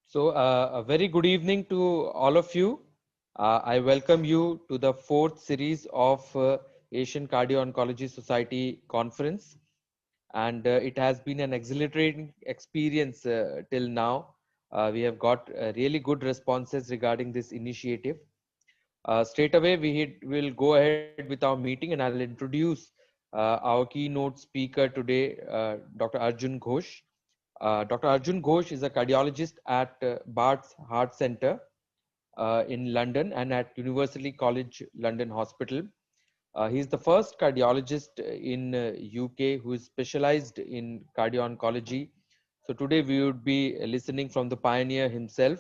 So, a very good evening to all of you. I welcome you to the fourth series of Asian Cardio-Oncology Society conference. And it has been an exhilarating experience till now. We have got really good responses regarding this initiative. Straight away, will go ahead with our meeting, and I'll introduce our keynote speaker today, Dr. Arjun Ghosh. Dr. Arjun Ghosh is a cardiologist at Bart's Heart Center in London and at University College London Hospital. He is the first cardiologist in UK who is specialized in cardio-oncology. So today we would be listening from the pioneer himself.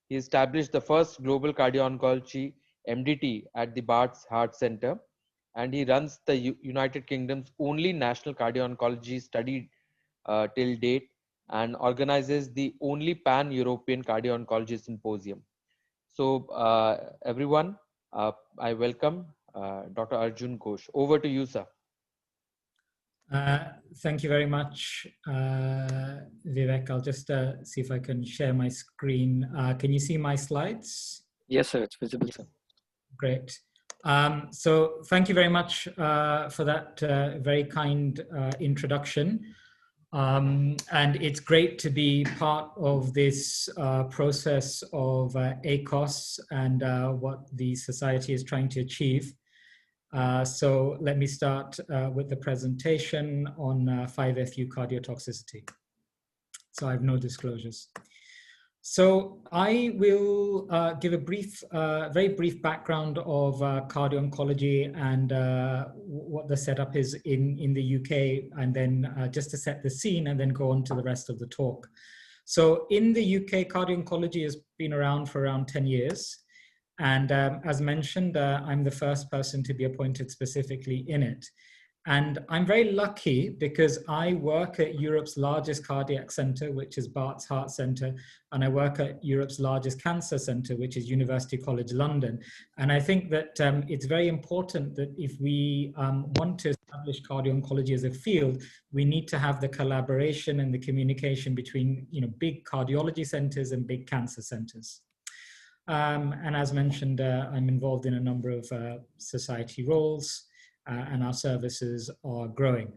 He established the first global cardio-oncology MDT at the Bart's Heart Center, and he runs the United Kingdom's only national cardio-oncology study till date, and organizes the only pan-European cardio-oncology symposium. So everyone, I welcome Dr. Arjun Ghosh. Over to you, sir. Thank you very much, Vivek. I'll just see if I can share my screen. Can you see my slides? Yes, sir. It's visible, sir. Great. So thank you very much for that very kind introduction. And it's great to be part of this process of ACOS and what the society is trying to achieve. So let me start with the presentation on 5FU cardiotoxicity. So I have no disclosures. So I will give a brief, very brief background of cardio-oncology and what the setup is in the UK, and then just to set the scene and then go on to the rest of the talk. So in the UK, cardio-oncology has been around for around 10 years. And as mentioned, I'm the first person to be appointed specifically in it. And I'm very lucky because I work at Europe's largest cardiac center, which is Bart's Heart Center, and I work at Europe's largest cancer center, which is University College London. And I think that it's very important that if we want to establish cardio-oncology as a field, we need to have the collaboration and the communication between, big cardiology centers and big cancer centers. And as mentioned, I'm involved in a number of society roles, and our services are growing.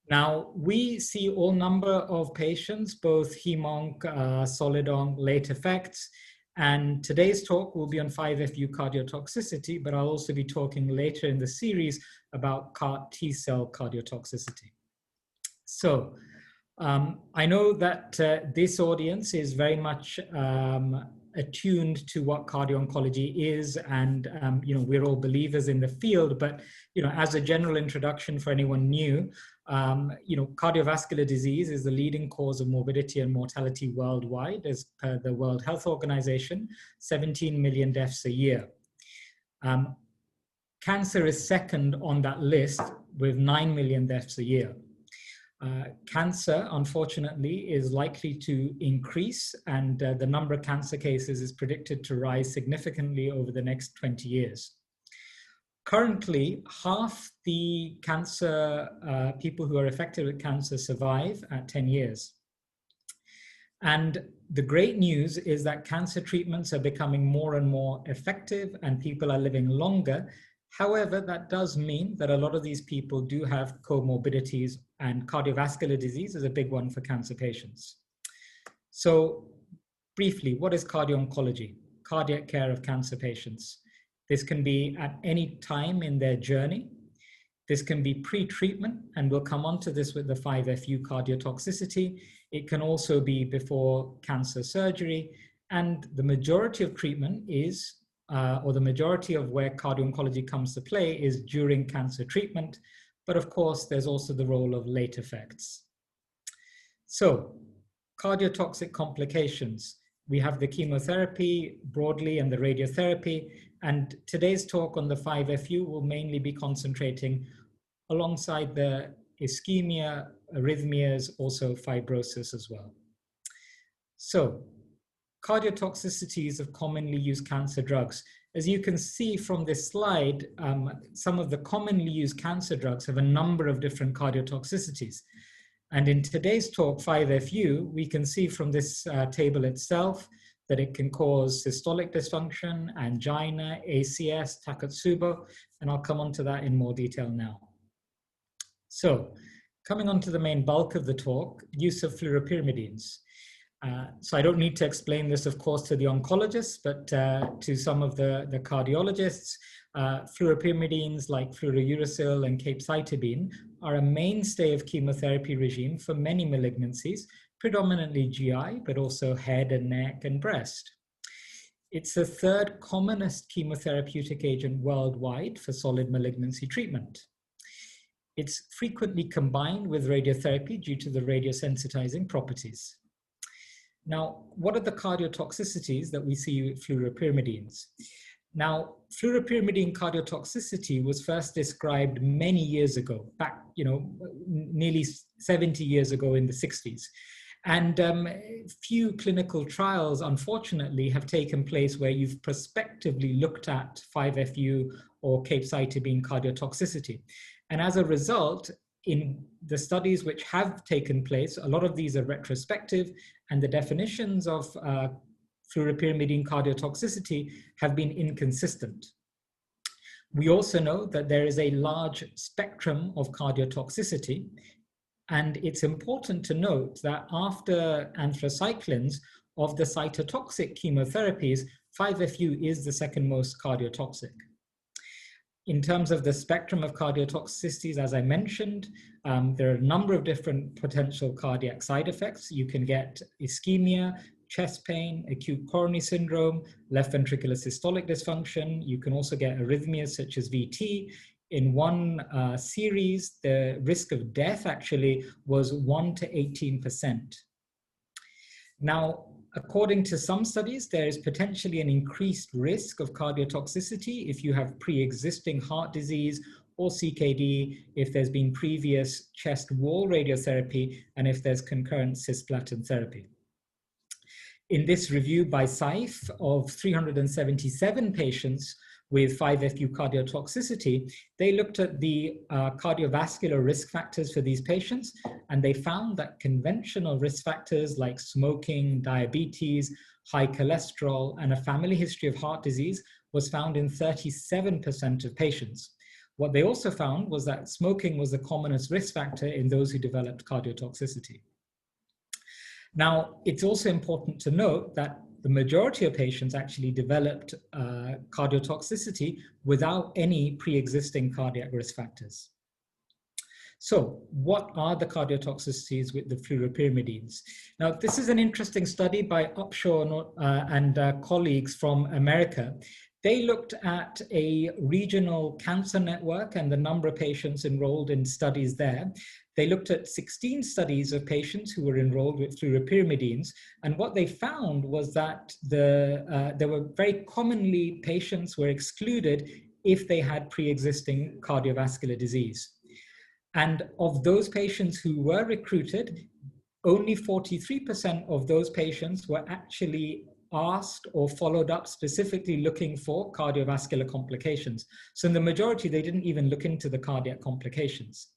Now, we see all number of patients, both hem-onc, solid-onc, late effects, and today's talk will be on 5FU cardiotoxicity, but I'll also be talking later in the series about CAR T-cell cardiotoxicity. So, I know that this audience is very much attuned to what cardio-oncology is, and we're all believers in the field, but as a general introduction for anyone new, cardiovascular disease is the leading cause of morbidity and mortality worldwide as per the World Health Organization, 17 million deaths a year. Cancer is second on that list with 9 million deaths a year. Cancer, unfortunately, is likely to increase, and the number of cancer cases is predicted to rise significantly over the next 20 years. Currently, half the cancer people who are affected with cancer survive at 10 years. And the great news is that cancer treatments are becoming more and more effective and people are living longer. However, that does mean that a lot of these people do have comorbidities, and cardiovascular disease is a big one for cancer patients. So briefly, what is cardio-oncology? Cardiac care of cancer patients. This can be at any time in their journey. This can be pre-treatment, and we'll come on to this with the 5FU cardiotoxicity. It can also be before cancer surgery, and the majority of treatment is or the majority of where cardio-oncology comes to play is during cancer treatment. But of course, there's also the role of late effects. So, cardiotoxic complications. We have the chemotherapy broadly and the radiotherapy. And today's talk on the 5FU will mainly be concentrating alongside the ischemia, arrhythmias, also fibrosis as well. So, cardiotoxicities of commonly used cancer drugs. As you can see from this slide, some of the commonly used cancer drugs have a number of different cardiotoxicities. And in today's talk, 5FU, we can see from this table itself that it can cause systolic dysfunction, angina, ACS, Takotsubo, and I'll come on to that in more detail now. So, coming on to the main bulk of the talk, use of fluoropyrimidines. So I don't need to explain this, of course, to the oncologists, but to some of the cardiologists, fluoropyrimidines like fluorouracil and capecitabine are a mainstay of chemotherapy regime for many malignancies, predominantly GI, but also head and neck and breast. It's the third commonest chemotherapeutic agent worldwide for solid malignancy treatment. It's frequently combined with radiotherapy due to the radiosensitizing properties. Now, what are the cardiotoxicities that we see with fluoropyrimidines? Now, fluoropyrimidine cardiotoxicity was first described many years ago, back, nearly 70 years ago in the 60s. And few clinical trials, unfortunately, have taken place where you've prospectively looked at 5FU or capecitabine cardiotoxicity. And as a result, in the studies which have taken place, a lot of these are retrospective, and the definitions of fluoropyrimidine cardiotoxicity have been inconsistent. We also know that there is a large spectrum of cardiotoxicity, and it's important to note that after anthracyclines, of the cytotoxic chemotherapies, 5FU is the second most cardiotoxic. In terms of the spectrum of cardiotoxicities, as I mentioned, there are a number of different potential cardiac side effects. You can get ischemia, chest pain, acute coronary syndrome, left ventricular systolic dysfunction. You can also get arrhythmias such as VT. In one series, the risk of death actually was 1 to 18%. Now, according to some studies, there is potentially an increased risk of cardiotoxicity if you have pre-existing heart disease or CKD, if there's been previous chest wall radiotherapy, and if there's concurrent cisplatin therapy. In this review by SAIF of 377 patients with 5FU cardiotoxicity, they looked at the cardiovascular risk factors for these patients, and they found that conventional risk factors like smoking, diabetes, high cholesterol, and a family history of heart disease was found in 37% of patients. What they also found was that smoking was the commonest risk factor in those who developed cardiotoxicity. Now, it's also important to note that the majority of patients actually developed cardiotoxicity without any pre-existing cardiac risk factors. So what are the cardiotoxicities with the fluoropyrimidines? Now, this is an interesting study by Upshaw and colleagues from America. They looked at a regional cancer network and the number of patients enrolled in studies there. They looked at 16 studies of patients who were enrolled with fluoropyrimidines, and what they found was that there were very commonly patients were excluded if they had pre-existing cardiovascular disease. And of those patients who were recruited, only 43% of those patients were actually asked or followed up specifically looking for cardiovascular complications. So in the majority, they didn't even look into the cardiac complications.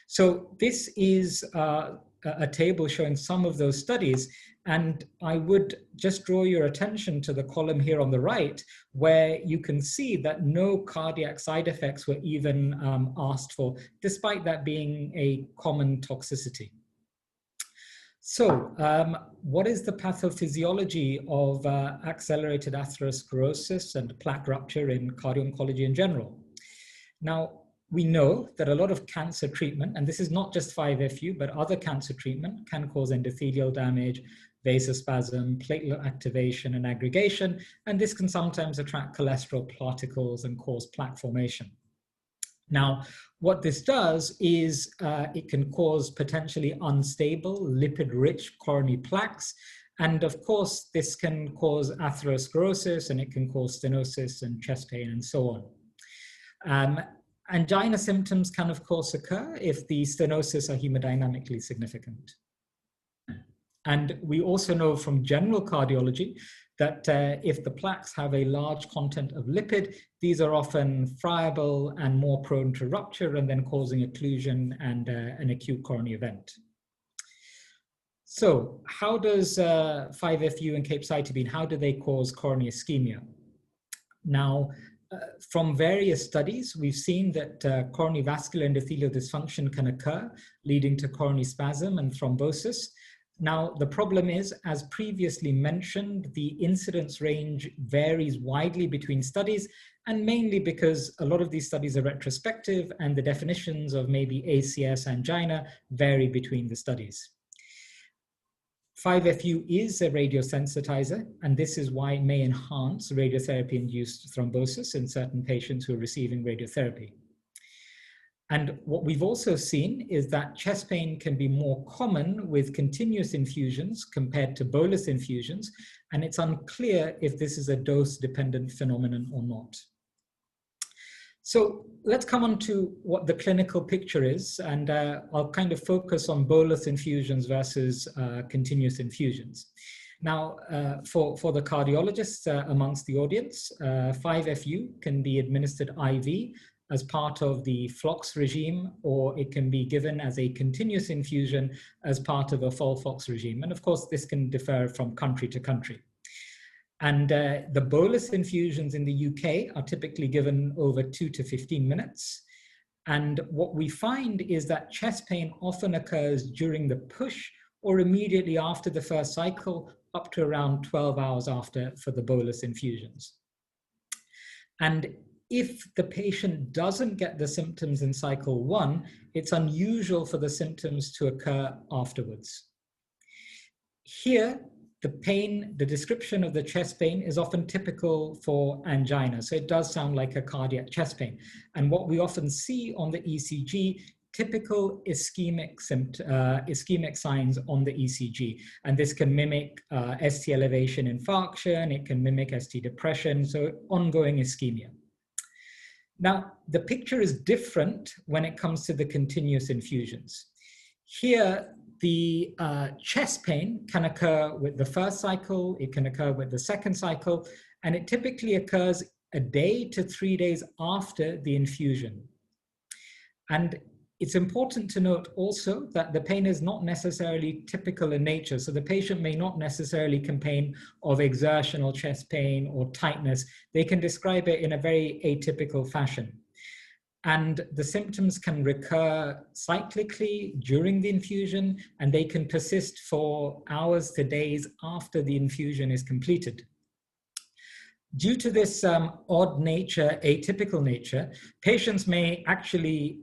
So this is a table showing some of those studies, and I would just draw your attention to the column here on the right, where you can see that no cardiac side effects were even asked for, despite that being a common toxicity. So what is the pathophysiology of accelerated atherosclerosis and plaque rupture in cardio-oncology in general? Now, we know that a lot of cancer treatment, and this is not just 5FU, but other cancer treatment can cause endothelial damage, vasospasm, platelet activation and aggregation, and this can sometimes attract cholesterol particles and cause plaque formation. Now, what this does is it can cause potentially unstable, lipid-rich coronary plaques, and of course, this can cause atherosclerosis, and it can cause stenosis and chest pain and so on. Angina symptoms can, of course, occur if the stenosis are hemodynamically significant. And we also know from general cardiology that if the plaques have a large content of lipid, these are often friable and more prone to rupture and then causing occlusion and an acute coronary event. So how does 5-FU and capecitabine, how do they cause coronary ischemia? Now, from various studies, we've seen that coronary vascular endothelial dysfunction can occur, leading to coronary spasm and thrombosis. Now, the problem is, as previously mentioned, the incidence range varies widely between studies, and mainly because a lot of these studies are retrospective and the definitions of maybe ACS angina vary between the studies. 5-FU is a radiosensitizer, and this is why it may enhance radiotherapy-induced thrombosis in certain patients who are receiving radiotherapy. And what we've also seen is that chest pain can be more common with continuous infusions compared to bolus infusions, and it's unclear if this is a dose-dependent phenomenon or not. So let's come on to what the clinical picture is, and I'll kind of focus on bolus infusions versus continuous infusions. Now, for the cardiologists amongst the audience, 5-FU can be administered IV as part of the FLOX regime, or it can be given as a continuous infusion as part of a FOLFOX regime. And of course, this can differ from country to country. And the bolus infusions in the UK are typically given over 2 to 15 minutes. And what we find is that chest pain often occurs during the push or immediately after the first cycle, up to around 12 hours after for the bolus infusions. And if the patient doesn't get the symptoms in cycle 1, it's unusual for the symptoms to occur afterwards. Here, the description of the chest pain is often typical for angina. So it does sound like a cardiac chest pain. And what we often see on the ECG, typical ischemic signs on the ECG. And this can mimic ST elevation infarction, it can mimic ST depression, so ongoing ischemia. Now, the picture is different when it comes to the continuous infusions. Here, the chest pain can occur with the first cycle, it can occur with the second cycle, and it typically occurs a day to 3 days after the infusion. And it's important to note also that the pain is not necessarily typical in nature. So the patient may not necessarily complain of exertional chest pain or tightness. They can describe it in a very atypical fashion. And the symptoms can recur cyclically during the infusion, and they can persist for hours to days after the infusion is completed. Due to this odd nature, atypical nature, patients may actually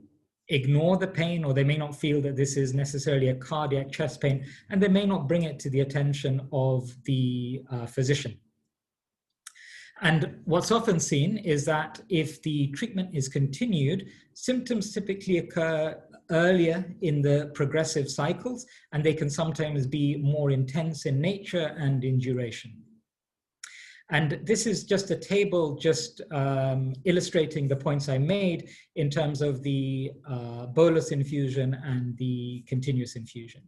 ignore the pain, or they may not feel that this is necessarily a cardiac chest pain, and they may not bring it to the attention of the physician. And what's often seen is that if the treatment is continued, symptoms typically occur earlier in the progressive cycles, and they can sometimes be more intense in nature and in duration. And this is just a table just illustrating the points I made in terms of the bolus infusion and the continuous infusion.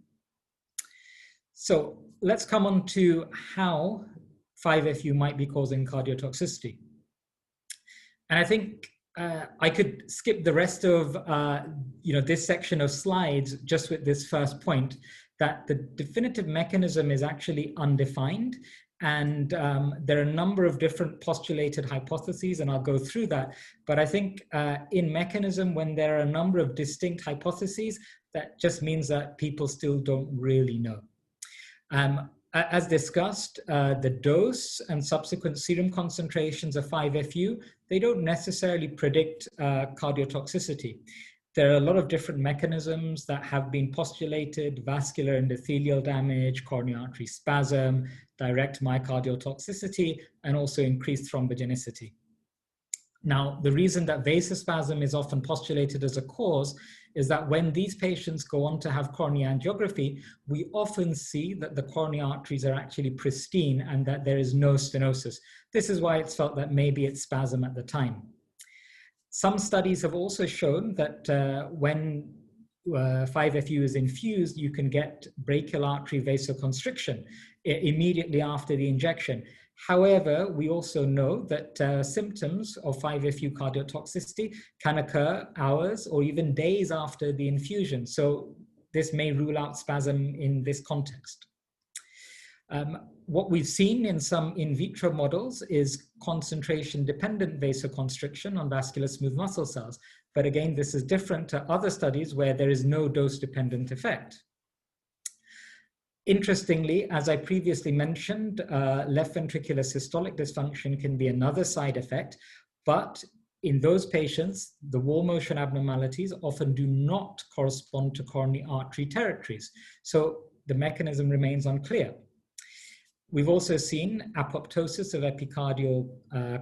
So let's come on to how 5-FU might be causing cardiotoxicity. And I think I could skip the rest of this section of slides just with this first point, that the definitive mechanism is actually undefined. And there are a number of different postulated hypotheses, and I'll go through that. But I think in mechanism, when there are a number of distinct hypotheses, that just means that people still don't really know. As discussed, the dose and subsequent serum concentrations of 5-FU, they don't necessarily predict cardiotoxicity. There are a lot of different mechanisms that have been postulated: vascular endothelial damage, coronary artery spasm, direct myocardial toxicity, and also increased thrombogenicity. Now, the reason that vasospasm is often postulated as a cause is that when these patients go on to have coronary angiography, we often see that the coronary arteries are actually pristine and that there is no stenosis. This is why it's felt that maybe it's spasm at the time. Some studies have also shown that when 5-FU is infused, you can get brachial artery vasoconstriction immediately after the injection. However, we also know that symptoms of 5-FU cardiotoxicity can occur hours or even days after the infusion. So this may rule out spasm in this context. What we've seen in some in vitro models is concentration-dependent vasoconstriction on vascular smooth muscle cells. But again, this is different to other studies where there is no dose-dependent effect. Interestingly, as I previously mentioned, left ventricular systolic dysfunction can be another side effect, but in those patients, the wall motion abnormalities often do not correspond to coronary artery territories. So the mechanism remains unclear. We've also seen apoptosis of epicardial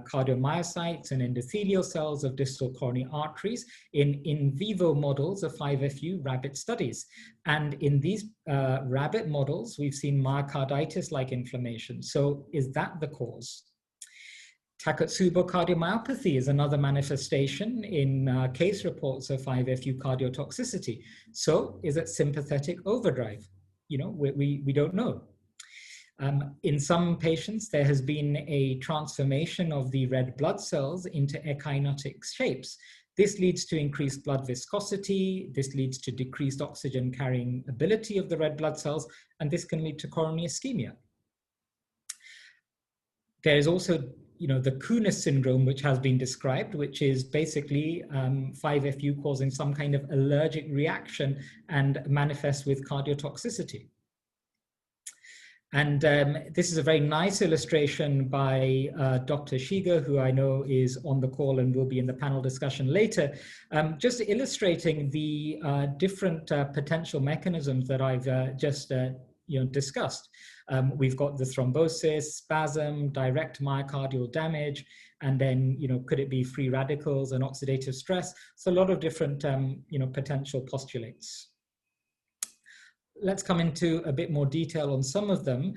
cardiomyocytes and endothelial cells of distal coronary arteries in vivo models of 5FU rabbit studies. And in these rabbit models, we've seen myocarditis-like inflammation. So is that the cause? Takotsubo cardiomyopathy is another manifestation in case reports of 5FU cardiotoxicity. So is it sympathetic overdrive? You know, we don't know. In some patients, there has been a transformation of the red blood cells into echinotic shapes. This leads to increased blood viscosity. This leads to decreased oxygen carrying ability of the red blood cells, and this can lead to coronary ischemia. There is also, the Kunis syndrome, which has been described, which is basically 5FU causing some kind of allergic reaction and manifests with cardiotoxicity. And this is a very nice illustration by Dr. Shiga, who I know is on the call and will be in the panel discussion later, just illustrating the different potential mechanisms that I've just discussed. We've got the thrombosis, spasm, direct myocardial damage, and then could it be free radicals and oxidative stress? So a lot of different potential postulates. Let's come into a bit more detail on some of them.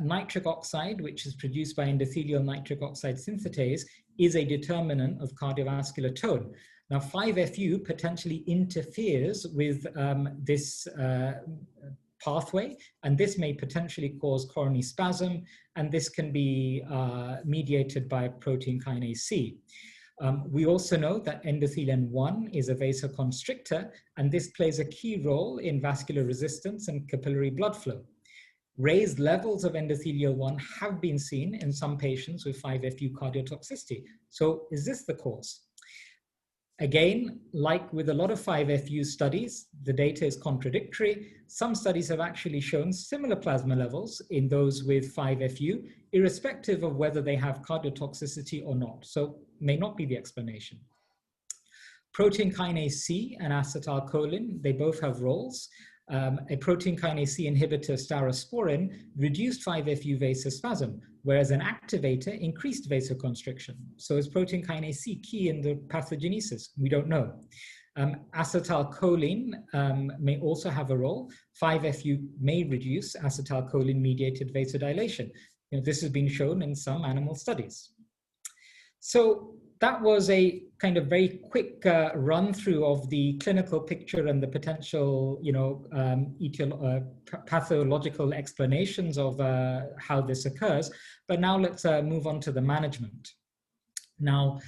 Nitric oxide, which is produced by endothelial nitric oxide synthetase, is a determinant of cardiovascular tone. Now, 5FU potentially interferes with this pathway, and this may potentially cause coronary spasm, and this can be mediated by protein kinase C. We also know that endothelin-1 is a vasoconstrictor, and this plays a key role in vascular resistance and capillary blood flow. Raised levels of endothelial-1 have been seen in some patients with 5FU cardiotoxicity. So is this the cause? Again, like with a lot of 5FU studies, the data is contradictory. Some studies have actually shown similar plasma levels in those with 5FU, irrespective of whether they have cardiotoxicity or not. So may not be the explanation. Protein kinase C and acetylcholine, they both have roles. A protein kinase C inhibitor, staurosporin, reduced 5FU vasospasm, whereas an activator increased vasoconstriction. So is protein kinase C key in the pathogenesis? We don't know. Acetylcholine may also have a role. 5FU may reduce acetylcholine-mediated vasodilation. This has been shown in some animal studies. So that was a kind of very quick run through of the clinical picture and the potential, pathological explanations of how this occurs. But now let's move on to the management. Now,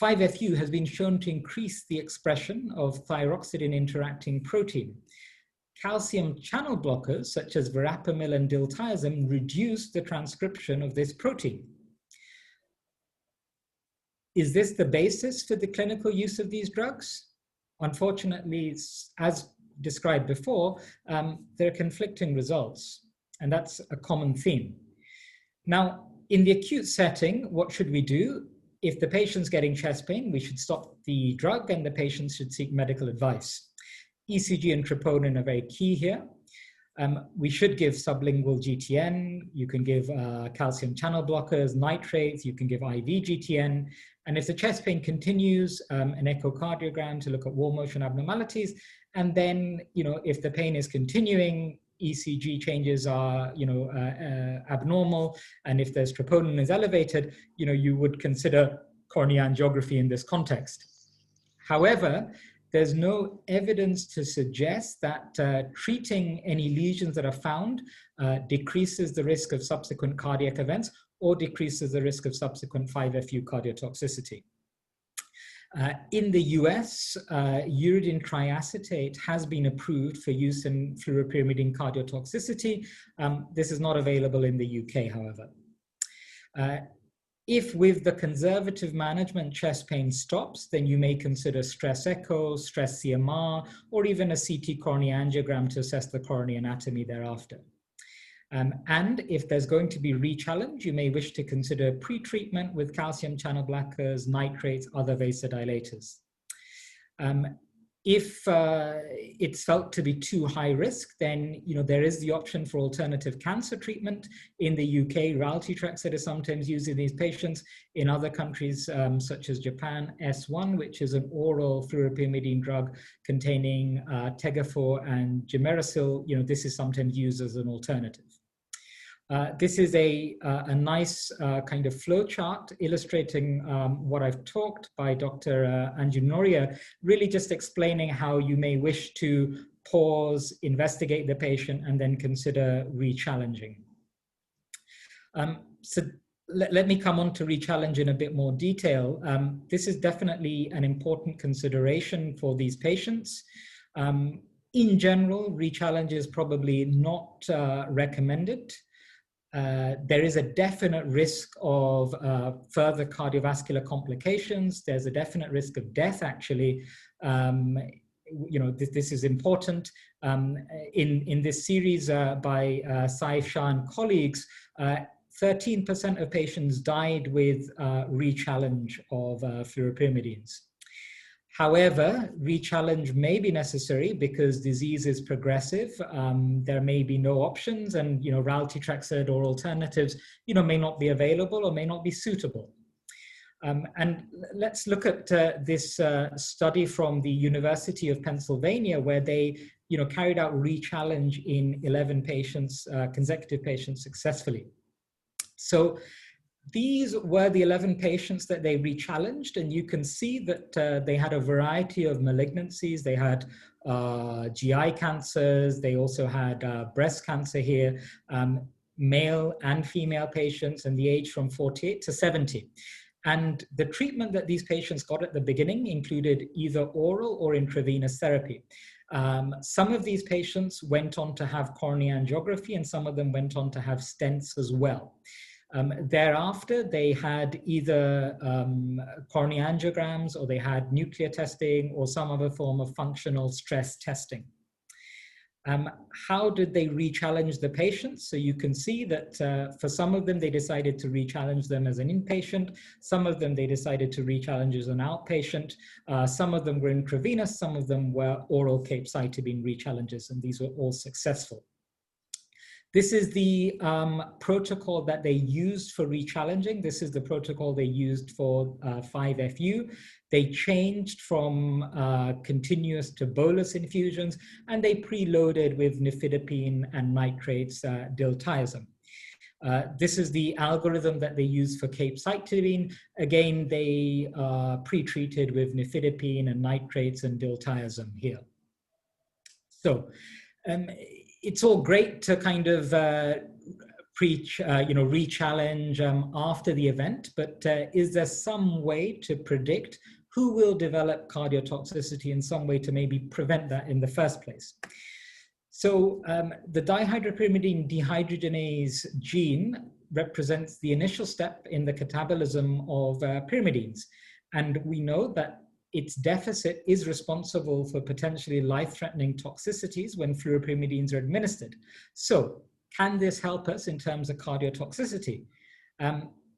5FU has been shown to increase the expression of thyroxidine interacting protein. Calcium channel blockers, such as verapamil and diltiazem, reduce the transcription of this protein. Is this the basis for the clinical use of these drugs? Unfortunately, as described before, there are conflicting results, and that's a common theme. Now, in the acute setting, what should we do? If the patient's getting chest pain, we should stop the drug and the patient should seek medical advice. ECG and troponin are very key here. We should give sublingual GTN. You can give calcium channel blockers, nitrates. You can give IV GTN. And if the chest pain continues, an echocardiogram to look at wall motion abnormalities. And then, if the pain is continuing, ECG changes are, abnormal. And if there's troponin is elevated, you would consider coronary angiography in this context. However, there's no evidence to suggest that treating any lesions that are found decreases the risk of subsequent cardiac events or decreases the risk of subsequent 5FU cardiotoxicity. In the US, uridine triacetate has been approved for use in fluoropyrimidine cardiotoxicity. This is not available in the UK, however. If with the conservative management chest pain stops, then you may consider stress echo, stress CMR, or even a CT coronary angiogram to assess the coronary anatomy thereafter. And if there's going to be re-challenge, you may wish to consider pre-treatment with calcium channel blockers, nitrates, other vasodilators. If it's felt to be too high risk, then there is the option for alternative cancer treatment. In the UK, raltetraxate is sometimes used in these patients. In other countries, such as Japan, S1, which is an oral fluoropyrimidine drug containing tegafor and gemerasil, this is sometimes used as an alternative. This is a nice kind of flow chart illustrating what I've talked by Dr. Anjunoria, really just explaining how you may wish to pause, investigate the patient, and then consider re-challenging. So let me come on to re-challenge in a bit more detail. This is definitely an important consideration for these patients. In general, re-challenge is probably not recommended. There is a definite risk of further cardiovascular complications. There's a definite risk of death, actually. This is important. In this series by Saif Shah and colleagues, 13% of patients died with re-challenge of fluoropyrimidines. However, re-challenge may be necessary because disease is progressive. There may be no options, and raltetraxate or alternatives, may not be available or may not be suitable. And let's look at this study from the University of Pennsylvania, where they, carried out re-challenge in 11 patients, consecutive patients, successfully. So these were the 11 patients that they re-challenged, and you can see that they had a variety of malignancies. They had GI cancers. They also had breast cancer here, male and female patients, and the age from 48 to 70. And the treatment that these patients got at the beginning included either oral or intravenous therapy. Some of these patients went on to have coronary angiography, and some of them went on to have stents as well. Thereafter, they had either coronary angiograms, or they had nuclear testing, or some other form of functional stress testing. How did they re-challenge the patients? So you can see that for some of them, they decided to re-challenge them as an inpatient. Some of them, they decided to re-challenge as an outpatient. Some of them were intravenous. Some of them were oral capecitabine re-challenges, and these were all successful. This is the protocol that they used for re-challenging. This is the protocol they used for 5-FU. They changed from continuous to bolus infusions, and they preloaded with nifedipine and nitrates diltiazem. This is the algorithm that they use for capecitabine. Again, they pre-treated with nifedipine and nitrates and diltiazem here. So, it's all great to kind of re-challenge after the event, but is there some way to predict who will develop cardiotoxicity, in some way to maybe prevent that in the first place? So the dihydropyrimidine dehydrogenase gene represents the initial step in the catabolism of pyrimidines. And we know that its deficit is responsible for potentially life-threatening toxicities when fluoropyrimidines are administered. So can this help us in terms of cardiotoxicity?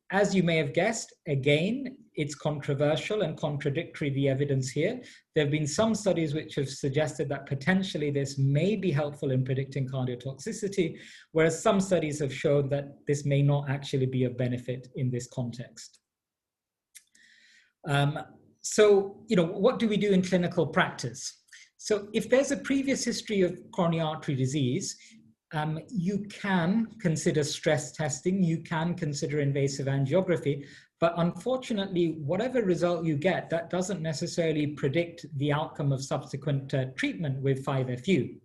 As you may have guessed, again, it's controversial and contradictory, the evidence here. There have been some studies which have suggested that potentially this may be helpful in predicting cardiotoxicity, whereas some studies have shown that this may not actually be of benefit in this context. So, what do we do in clinical practice? So if there's a previous history of coronary artery disease, you can consider stress testing, you can consider invasive angiography, but unfortunately, whatever result you get, that doesn't necessarily predict the outcome of subsequent treatment with 5-FU.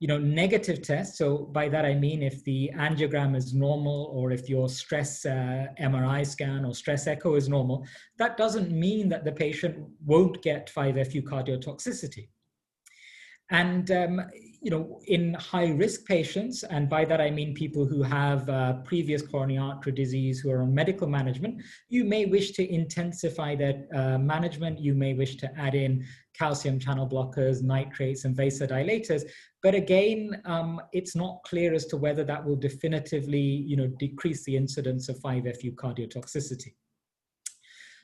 negative tests. So by that I mean if the angiogram is normal, or if your stress MRI scan or stress echo is normal, that doesn't mean that the patient won't get 5-FU cardiotoxicity. And in high-risk patients, and by that I mean people who have previous coronary artery disease, who are on medical management, you may wish to intensify their management. You may wish to add in calcium channel blockers, nitrates, and vasodilators. But again, it's not clear as to whether that will definitively, decrease the incidence of 5-FU cardiotoxicity.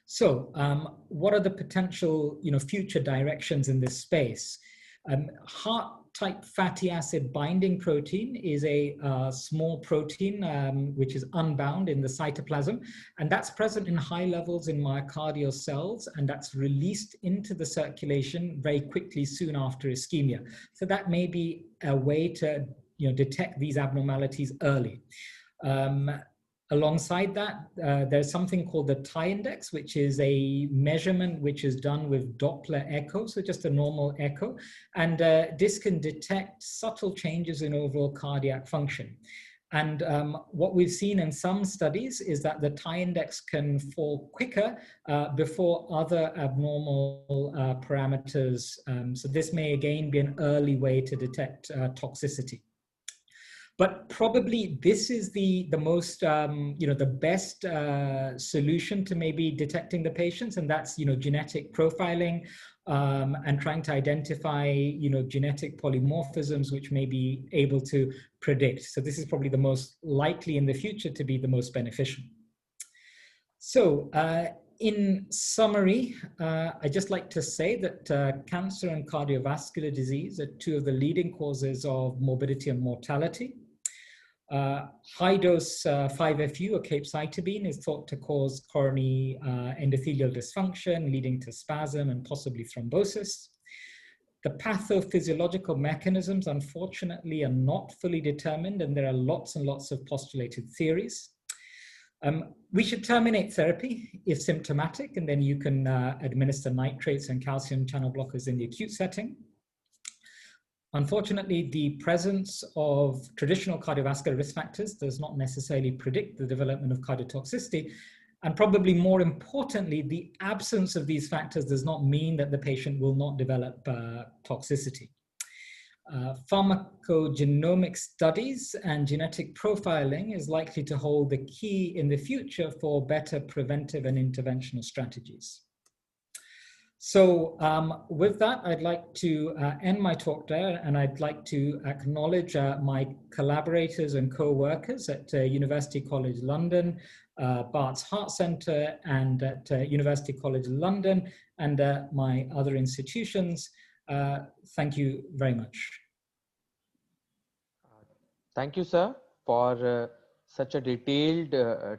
So, what are the potential, future directions in this space? Heart-type fatty acid binding protein is a small protein which is unbound in the cytoplasm, and that's present in high levels in myocardial cells, and that's released into the circulation very quickly soon after ischemia. So that may be a way to detect these abnormalities early. Alongside that, there's something called the tie index, which is a measurement which is done with Doppler echo, so just a normal echo. And this can detect subtle changes in overall cardiac function. And what we've seen in some studies is that the tie index can fall quicker before other abnormal parameters. So this may again be an early way to detect toxicity. But probably this is the most, the best solution to maybe detecting the patients, and that's, genetic profiling and trying to identify, genetic polymorphisms which may be able to predict. So this is probably the most likely in the future to be the most beneficial. So in summary, I'd just like to say that cancer and cardiovascular disease are two of the leading causes of morbidity and mortality. High-dose 5-FU or capecitabine is thought to cause coronary endothelial dysfunction, leading to spasm and possibly thrombosis. The pathophysiological mechanisms, unfortunately, are not fully determined, and there are lots and lots of postulated theories. We should terminate therapy if symptomatic, and then you can administer nitrates and calcium channel blockers in the acute setting. Unfortunately, the presence of traditional cardiovascular risk factors does not necessarily predict the development of cardiotoxicity. And probably more importantly, the absence of these factors does not mean that the patient will not develop toxicity. Pharmacogenomic studies and genetic profiling is likely to hold the key in the future for better preventive and interventional strategies. So with that, I'd like to end my talk there, and I'd like to acknowledge my collaborators and co-workers at University College London, Bart's Heart Centre, and at University College London, and my other institutions. Thank you very much. Thank you, sir, for such a detailed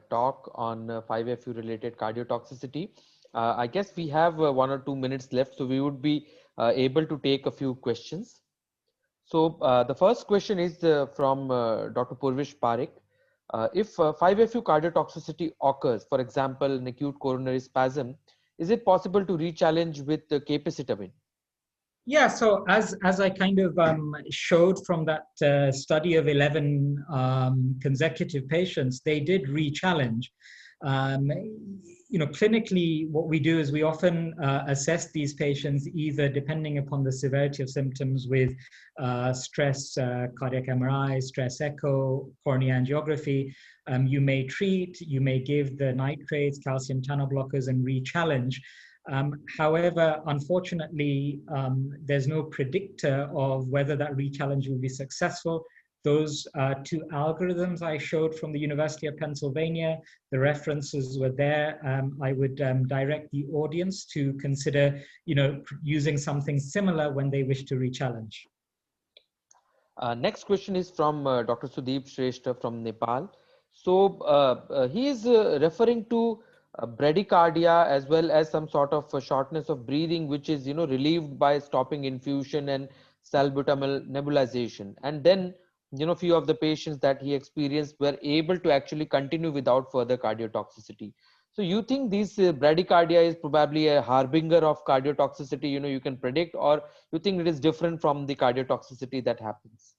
talk on 5-FU related cardiotoxicity. I guess we have 1 or 2 minutes left, so we would be able to take a few questions. So the first question is from Dr. Purvish Parikh. If 5-FU cardiotoxicity occurs, for example, in acute coronary spasm, is it possible to re-challenge with capecitabine? Yeah, so as I kind of showed from that study of 11 consecutive patients, they did re-challenge. Clinically, what we do is we often assess these patients either depending upon the severity of symptoms with stress, cardiac MRI, stress echo, coronary angiography. You may treat, you may give the nitrates, calcium channel blockers, and re-challenge. However, unfortunately, there's no predictor of whether that re-challenge will be successful. Those 2 algorithms I showed from the University of Pennsylvania, the references were there. I would direct the audience to consider, using something similar when they wish to re-challenge. Next question is from Dr. Sudeep Shrestha from Nepal. So he is referring to bradycardia as well as some sort of shortness of breathing, which is relieved by stopping infusion and salbutamol nebulization. And then few of the patients that he experienced were able to actually continue without further cardiotoxicity. So you think this bradycardia is probably a harbinger of cardiotoxicity, you can predict, or you think it is different from the cardiotoxicity that happens?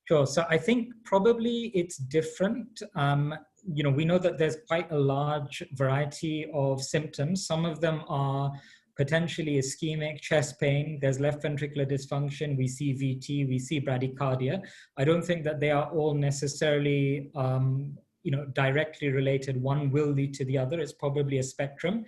Sure. So I think probably it's different. We know that there's quite a large variety of symptoms. Some of them are potentially ischemic chest pain. There's left ventricular dysfunction. We see VT. We see bradycardia. I don't think that they are all necessarily directly related. One will lead to the other. It's probably a spectrum.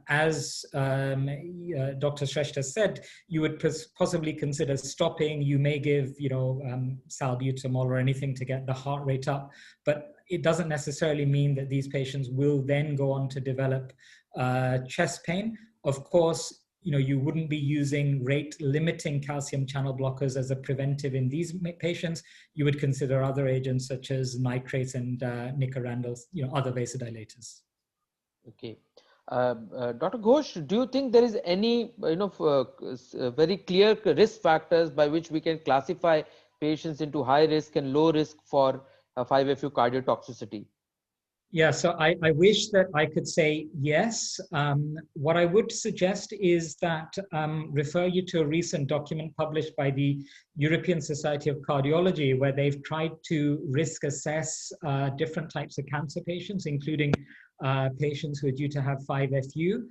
As Dr. Shrestha said, you would possibly consider stopping. You may give, salbutamol or anything to get the heart rate up, but it doesn't necessarily mean that these patients will then go on to develop chest pain. Of course, you wouldn't be using rate-limiting calcium channel blockers as a preventive in these patients. You would consider other agents such as nitrates and nicorandils, other vasodilators. Okay. Dr. Ghosh, do you think there is any, very clear risk factors by which we can classify patients into high risk and low risk for 5-FU cardiotoxicity? Yeah, so I wish that I could say yes. What I would suggest is that refer you to a recent document published by the European Society of Cardiology, where they've tried to risk assess different types of cancer patients, including patients who are due to have 5-FU.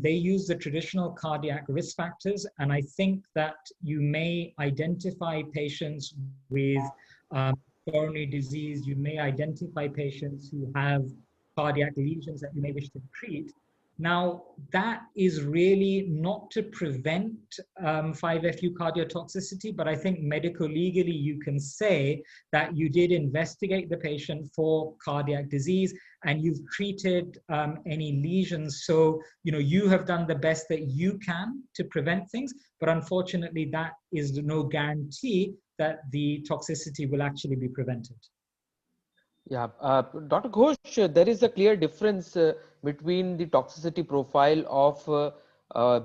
They use the traditional cardiac risk factors, and I think that you may identify patients with coronary disease. You may identify patients who have cardiac lesions that you may wish to treat. Now, that is really not to prevent 5-FU cardiotoxicity, but I think medico-legally you can say that you did investigate the patient for cardiac disease and you've treated any lesions. So, you have done the best that you can to prevent things, but unfortunately that is no guarantee that the toxicity will actually be prevented. Yeah, Dr. Ghosh, there is a clear difference between the toxicity profile of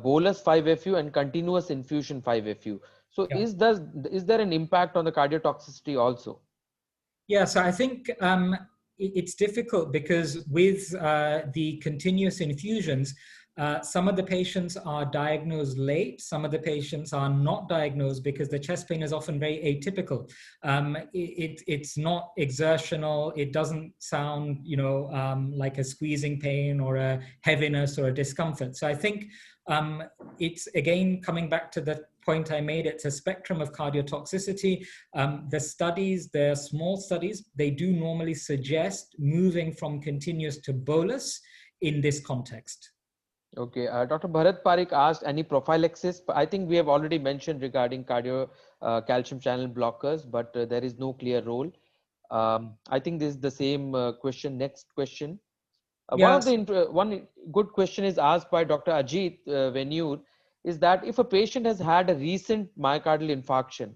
bolus 5-FU and continuous infusion 5-FU. So Yeah. is there an impact on the cardiotoxicity also? Yeah, so I think it's difficult because with the continuous infusions, some of the patients are diagnosed late. Some of the patients are not diagnosed because the chest pain is often very atypical. It's not exertional. It doesn't sound, like a squeezing pain or a heaviness or a discomfort. So I think it's again coming back to the point I made. It's a spectrum of cardiotoxicity. The small studies, they do normally suggest moving from continuous to bolus in this context. Okay, Dr. Bharat Parikh asked any prophylaxis. I think we have already mentioned regarding cardio calcium channel blockers, but there is no clear role. I think this is the same question. Next question. Yes. One good question is asked by Dr. Ajit Venur, is that if a patient has had a recent myocardial infarction,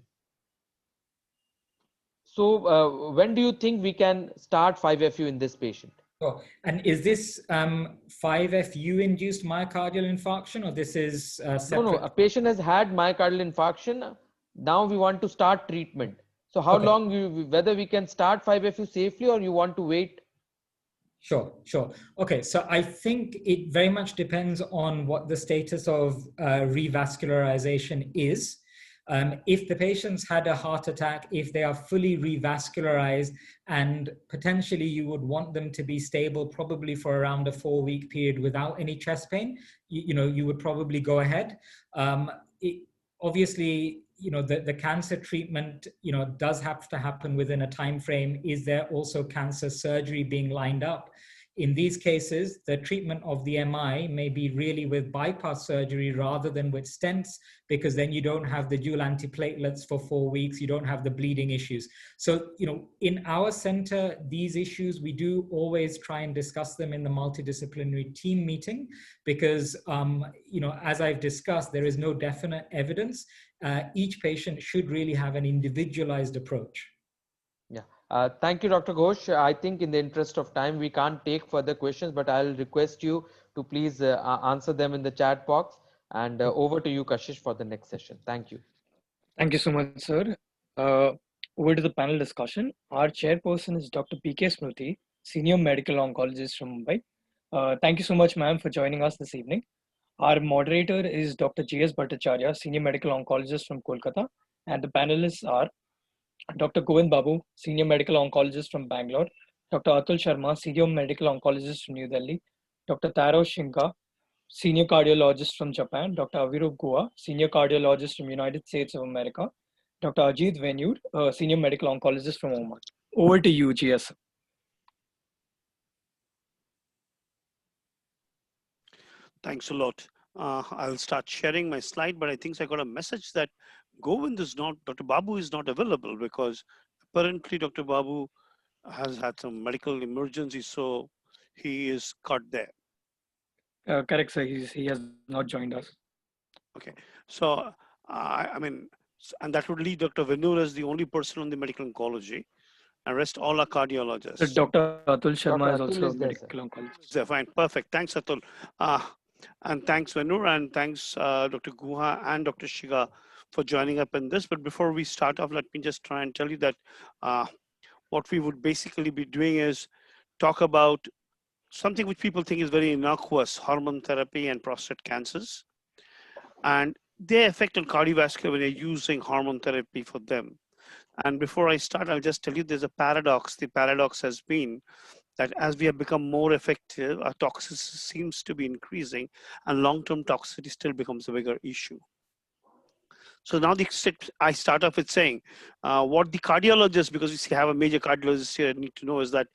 so when do you think we can start 5-FU in this patient? Sure. And is this 5-FU induced myocardial infarction, or this is separate? No, a patient has had myocardial infarction. Now we want to start treatment. So how long, whether we can start 5-FU safely or you want to wait? Sure. Okay, so I think it very much depends on what the status of revascularization is. If the patient's had a heart attack, if they are fully revascularized, and potentially you would want them to be stable probably for around a 4-week period without any chest pain, you would probably go ahead. Obviously, the cancer treatment, does have to happen within a time frame. Is there also cancer surgery being lined up? In these cases, the treatment of the MI may be really with bypass surgery rather than with stents, because then you don't have the dual antiplatelets for 4 weeks. You don't have the bleeding issues. So, in our center, these issues, we do always try and discuss them in the multidisciplinary team meeting because, as I've discussed, there is no definite evidence. Each patient should really have an individualized approach. Yeah. Thank you, Dr. Ghosh. I think in the interest of time, we can't take further questions, but I'll request you to please answer them in the chat box. And over to you, Kashish, for the next session. Thank you. Thank you so much, sir. Over to the panel discussion. Our chairperson is Dr. P.K. Smriti, Senior Medical Oncologist from Mumbai. Thank you so much, ma'am, for joining us this evening. Our moderator is Dr. G.S. Bhattacharya, Senior Medical Oncologist from Kolkata, and the panelists are Dr. Govind Babu, Senior Medical Oncologist from Bangalore, Dr. Atul Sharma, Senior Medical Oncologist from New Delhi, Dr. Taro Shinka, Senior Cardiologist from Japan, Dr. Avirup Gua, Senior Cardiologist from United States of America, Dr. Ajit Venyur, Senior Medical Oncologist from Oman. Over to you, GS. Thanks a lot. I'll start sharing my slide, but I think I got a message that Govind is not, Dr. Babu is not available because apparently Dr. Babu has had some medical emergency, so he is cut there. Correct, sir. He has not joined us. Okay, so I mean, and that would leave Dr. Venur as the only person on the medical oncology, and rest all are cardiologists. Dr. Atul Sharma Dr. is Atul also a is there, medical sir. oncologist. There, fine, perfect. Thanks, Atul. And thanks, Venur, and thanks, Dr. Guha and Dr. Shiga for joining up in this. But before we start off, let me just try and tell you that what we would basically be doing is talk about something which people think is very innocuous, hormone therapy and prostate cancers, and their effect on cardiovascular when you're using hormone therapy for them. And before I start, I'll just tell you there's a paradox. The paradox has been that as we have become more effective, our toxicity seems to be increasing and long-term toxicity still becomes a bigger issue. So now I start off with saying what the cardiologists, because we have a major cardiologist here, need to know is that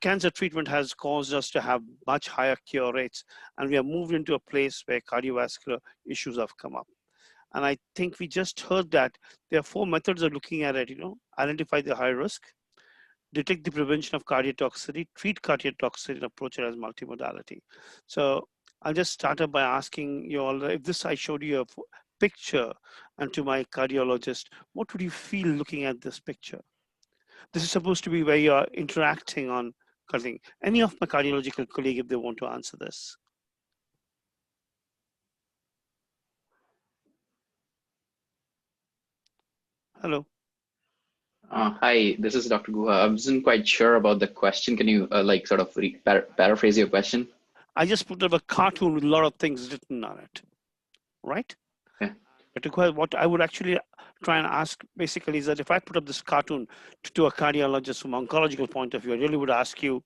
cancer treatment has caused us to have much higher cure rates, and we have moved into a place where cardiovascular issues have come up. And I think we just heard that there are 4 methods of looking at it. Identify the high risk, detect the prevention of cardiotoxicity, treat cardiotoxicity, and approach it as multimodality. So I'll just start up by asking you all, if this I showed you a picture and to my cardiologist, what would you feel looking at this picture? This is supposed to be where you are interacting on cutting. Any of my cardiological colleague, if they want to answer this. Hello. Hi, this is Dr. Guha. I wasn't quite sure about the question. Can you like sort of paraphrase your question? I just put up a cartoon with a lot of things written on it, right? Yeah. But what I would actually try and ask basically is that if I put up this cartoon to a cardiologist from an oncological point of view, I really would ask you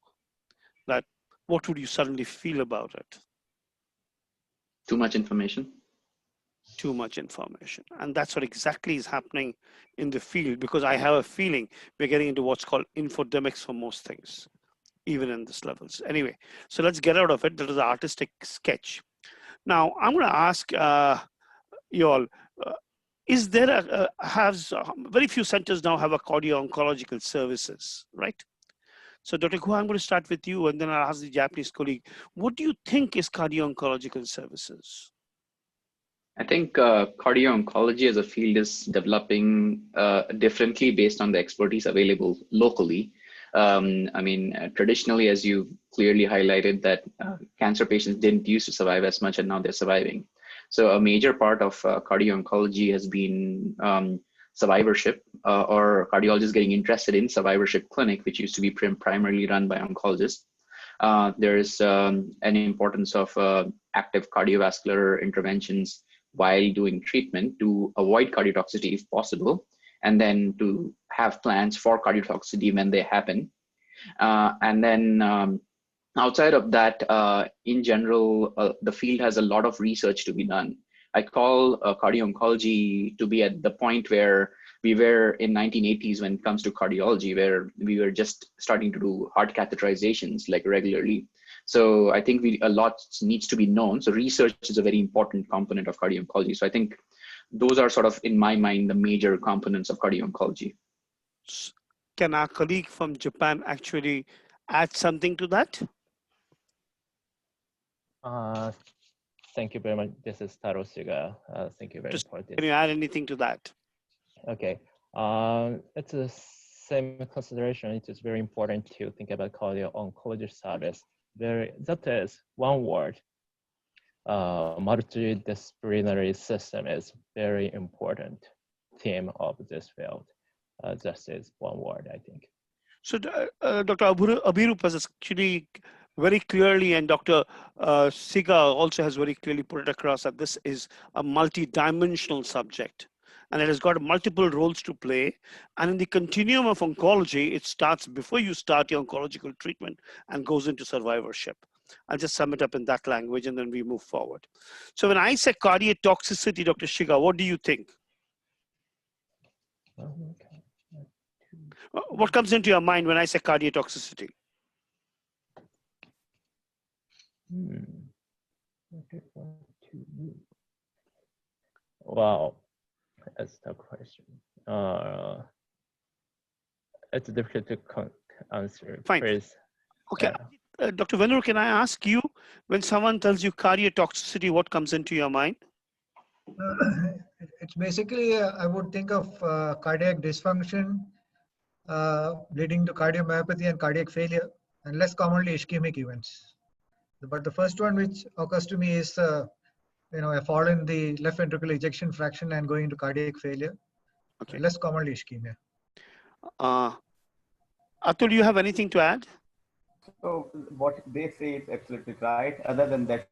that what would you suddenly feel about it? Too much information. Too much information. And that's what exactly is happening in the field, because I have a feeling we're getting into what's called infodemics for most things, even in this levels. Anyway, so let's get out of it. That is an artistic sketch. Now, I'm going to ask you all, is there very few centers now have a cardio-oncological services, right? So Dr. Guha, I'm going to start with you, and then I'll ask the Japanese colleague, what do you think is cardio-oncological services? I think cardio-oncology as a field is developing differently based on the expertise available locally. I mean, traditionally, as you clearly highlighted, that cancer patients didn't used to survive as much, and now they're surviving. So a major part of cardio-oncology has been survivorship, or cardiologists getting interested in survivorship clinic, which used to be primarily run by oncologists. There's an importance of active cardiovascular interventions while doing treatment to avoid cardiotoxicity if possible, and then to have plans for cardiotoxicity when they happen. And then outside of that, in general, the field has a lot of research to be done. I call cardio-oncology to be at the point where we were in 1980s when it comes to cardiology, where we were just starting to do heart catheterizations like regularly. So I think a lot needs to be known. So research is a very important component of cardio-oncology. So I think those are sort of, in my mind, the major components of cardio-oncology. Can our colleague from Japan actually add something to that? Thank you very much. This is Taro Suga. Thank you very much for this. Can you add anything to that? Okay. It's the same consideration. It is very important to think about cardio-oncology service. That is one word. Multidisciplinary system is very important theme of this field. Just is one word, I think. So Dr. Abirup has actually very clearly, and Dr. Siga also has very clearly put it across that this is a multi-dimensional subject and it has got multiple roles to play. And in the continuum of oncology, it starts before you start your oncological treatment and goes into survivorship. I'll just sum it up in that language and then we move forward. So when I say cardiotoxicity, Dr. Shiga, what do you think? What comes into your mind when I say cardiotoxicity? Wow, that's the question. It's difficult to answer. Fine. Please. Okay, Dr. Venur, can I ask you, when someone tells you cardiotoxicity, what comes into your mind? It's basically, I would think of cardiac dysfunction leading to cardiomyopathy and cardiac failure, and less commonly ischemic events. But the first one which occurs to me is, a fall in the left ventricular ejection fraction and going into cardiac failure. Okay. Less commonly ischemia. Atul, do you have anything to add? So what they say is absolutely right. Other than that,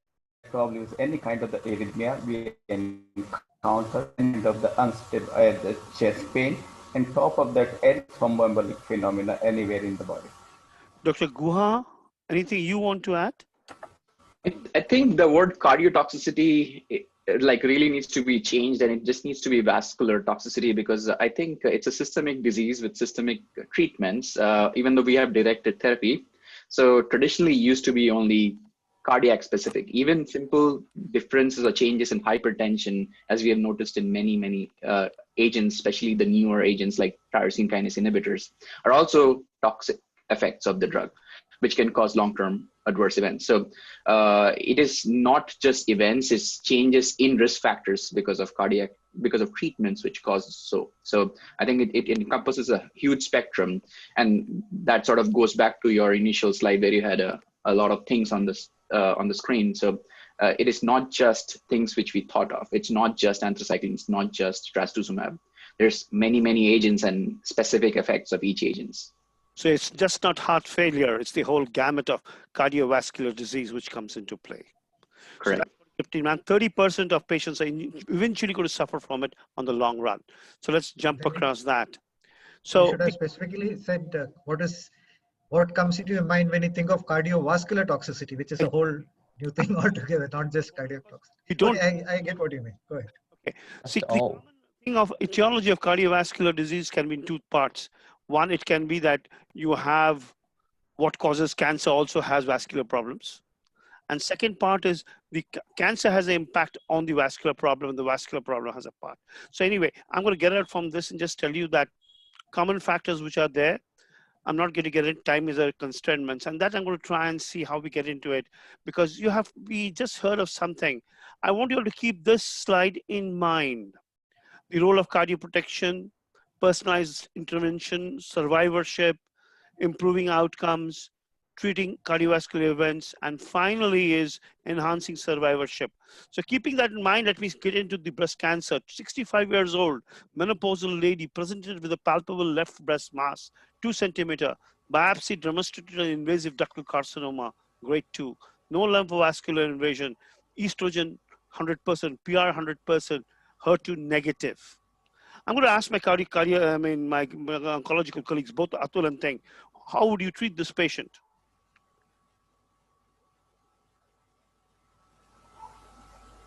probably with any kind of the arrhythmia, we encounter kind of the unstable the chest pain, and top of that, any thromboembolic phenomena anywhere in the body. Dr. Guha, anything you want to add? I think the word cardiotoxicity really needs to be changed, and it just needs to be vascular toxicity, because I think it's a systemic disease with systemic treatments, even though we have directed therapy. So traditionally used to be only cardiac specific. Even simple differences or changes in hypertension, as we have noticed in many agents, especially the newer agents like tyrosine kinase inhibitors, are also toxic effects of the drug, which can cause long-term adverse events. So it is not just events, it's changes in risk factors because of treatments which cause so. So I think it encompasses a huge spectrum, and that sort of goes back to your initial slide where you had a lot of things on this on the screen. So it is not just things which we thought of. It's not just anthracycline, it's not just trastuzumab. There's many agents and specific effects of each agent. So it's just not heart failure, it's the whole gamut of cardiovascular disease which comes into play. Correct. So 30% of patients are eventually going to suffer from it on the long run. So let's jump across that. So you should have specifically said what comes into your mind when you think of cardiovascular toxicity, which is a whole new thing altogether, not just cardiac toxicity. You don't. Okay, I get what you mean. Go ahead. Okay. See, the common thing of etiology of cardiovascular disease can be in two parts. One, it can be that you have what causes cancer also has vascular problems. And second part is the cancer has an impact on the vascular problem, and the vascular problem has a part. So anyway, I'm going to get out from this and just tell you that common factors which are there. I'm not going to get it. Time is a constraint, and that I'm going to try and see how we get into it, because we just heard of something. I want you all to keep this slide in mind. The role of cardioprotection, personalized intervention, survivorship, improving outcomes, treating cardiovascular events, and finally is enhancing survivorship. So keeping that in mind, let me get into the breast cancer. 65 years old, menopausal lady presented with a palpable left breast mass, 2 centimeter, biopsy demonstrated an invasive ductal carcinoma, grade 2, no lymphovascular invasion, estrogen 100%, PR 100%, HER2 negative. I'm going to ask my my oncological colleagues, both Atul and Teng, how would you treat this patient?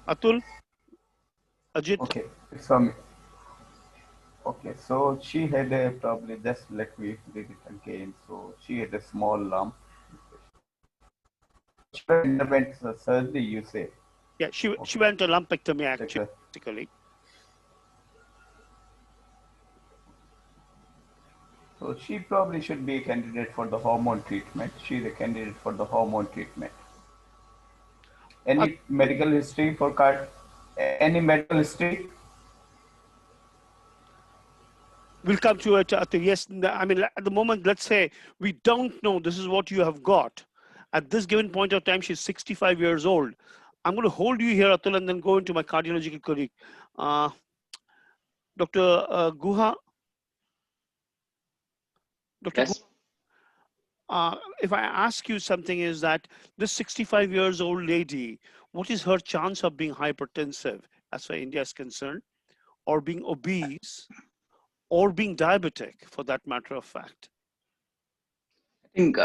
Atul? Ajit? Okay, so okay, so she had a probably, just let me read it again. So she had a small lump. She underwent surgery, you say? Yeah, she went to lumpectomy actually, basically. So she probably should be a candidate for the hormone treatment. She's a candidate for the hormone treatment. Any medical history for any medical history? We'll come to it. Yes, I mean, at the moment, let's say we don't know this is what you have got. At this given point of time, she's 65 years old. I'm going to hold you here, Atul, and then go into my cardiological colleague. Dr. Guha? Dr. Yes. Guha, if I ask you something, is that this 65 years old lady, what is her chance of being hypertensive as far as India is concerned, or being obese, or being diabetic for that matter of fact? I think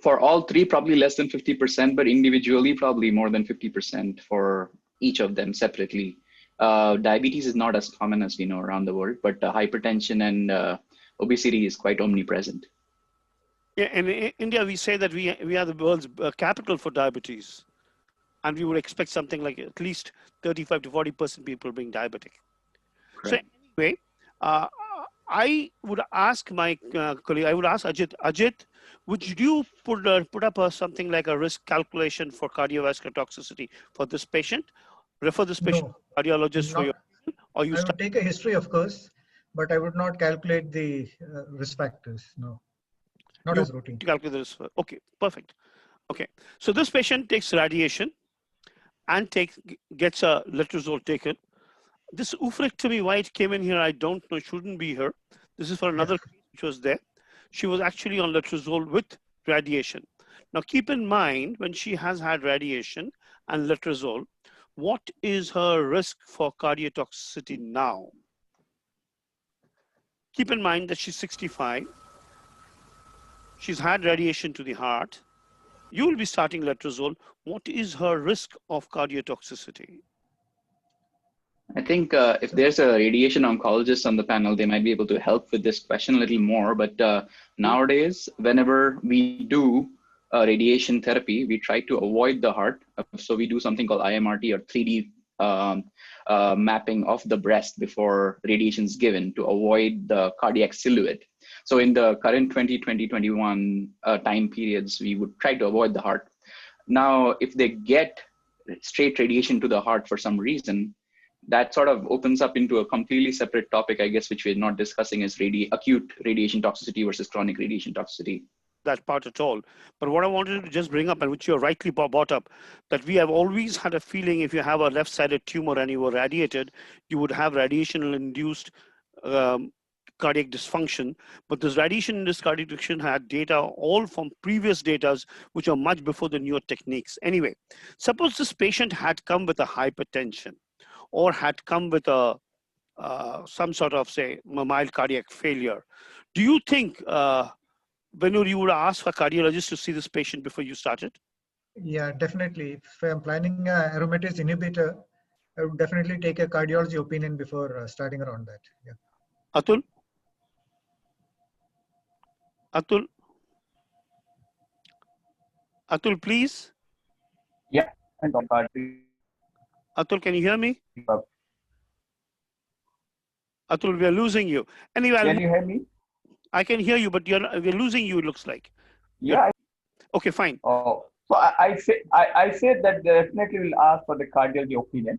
for all three, probably less than 50%, but individually, probably more than 50% for each of them separately. Diabetes is not as common as we know around the world, but hypertension and obesity is quite omnipresent. Yeah, and in India, we say that we are the world's capital for diabetes. And we would expect something like at least 35 to 40% people being diabetic. Correct. So anyway, I would ask my colleague, I would ask Ajit. Ajit, would you put up something like a risk calculation for cardiovascular toxicity for this patient? Refer this patient No, to cardiologist for your, or you I would take a history, of course, but I would not calculate the risk factors. No, not as routine. to calculate the risk. Okay, perfect. Okay, so this patient takes radiation and gets a letrozole taken. This oophorectomy, why it came in here, I don't know, shouldn't be here. This is for another case which was there. She was actually on letrozole with radiation. Now keep in mind, when she has had radiation and letrozole, what is her risk for cardiotoxicity now? Keep in mind that she's 65. She's had radiation to the heart. You will be starting letrozole. What is her risk of cardiotoxicity? I think if there's a radiation oncologist on the panel, they might be able to help with this question a little more. But nowadays, whenever we do radiation therapy, we try to avoid the heart. So we do something called IMRT or 3D mapping of the breast before radiation is given to avoid the cardiac silhouette. So in the current 2020-21 time periods, we would try to avoid the heart. Now, if they get straight radiation to the heart for some reason, that sort of opens up into a completely separate topic, I guess, which we're not discussing, is acute radiation toxicity versus chronic radiation toxicity. That part at all. But what I wanted to just bring up, and which you rightly brought up, that we have always had a feeling if you have a left-sided tumor and you were radiated, you would have radiation-induced cardiac dysfunction. But this radiation-induced cardiac dysfunction had data all from previous data, which are much before the newer techniques. Anyway, suppose this patient had come with a hypertension or had come with a some sort of, say, mild cardiac failure. Do you think, Benur, you would ask a cardiologist to see this patient before you started? Yeah, definitely. If I'm planning an aromatase inhibitor, I would definitely take a cardiology opinion before starting around that. Yeah. Atul? Atul? Atul, please? Yeah. Atul, can you hear me? Atul, we are losing you. Anyway, can you hear me? I can hear you, but we're losing you, it looks like. Yeah. Okay, fine. Oh, so I said that definitely will ask for the cardiology opinion.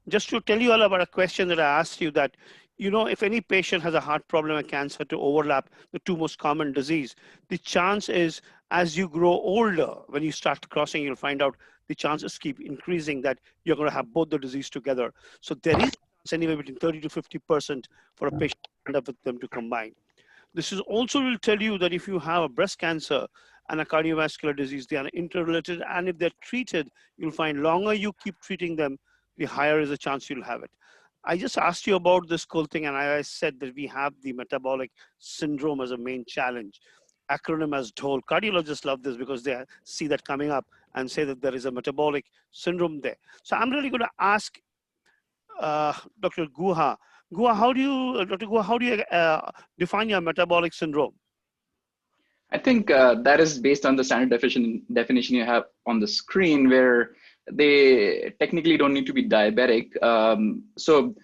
Just to tell you all about a question that I asked you, that, you know, if any patient has a heart problem and cancer to overlap the two most common disease, the chance is, as you grow older, when you start crossing, you'll find out the chances keep increasing that you're going to have both the disease together. So there is anywhere between 30 to 50% for a patient to end up with them to combine. This is also will tell you that if you have a breast cancer and a cardiovascular disease, they are interrelated, and if they're treated, you'll find longer you keep treating them, the higher is the chance you'll have it. I just asked you about this whole thing, and I said that we have the metabolic syndrome as a main challenge. Acronym as DOL. Cardiologists love this because they see that coming up and say that there is a metabolic syndrome there. So I'm really going to ask Dr. Guha. Guha, Dr. Guha, how do you define your metabolic syndrome? I think that is based on the standard definition you have on the screen, where they technically don't need to be diabetic. So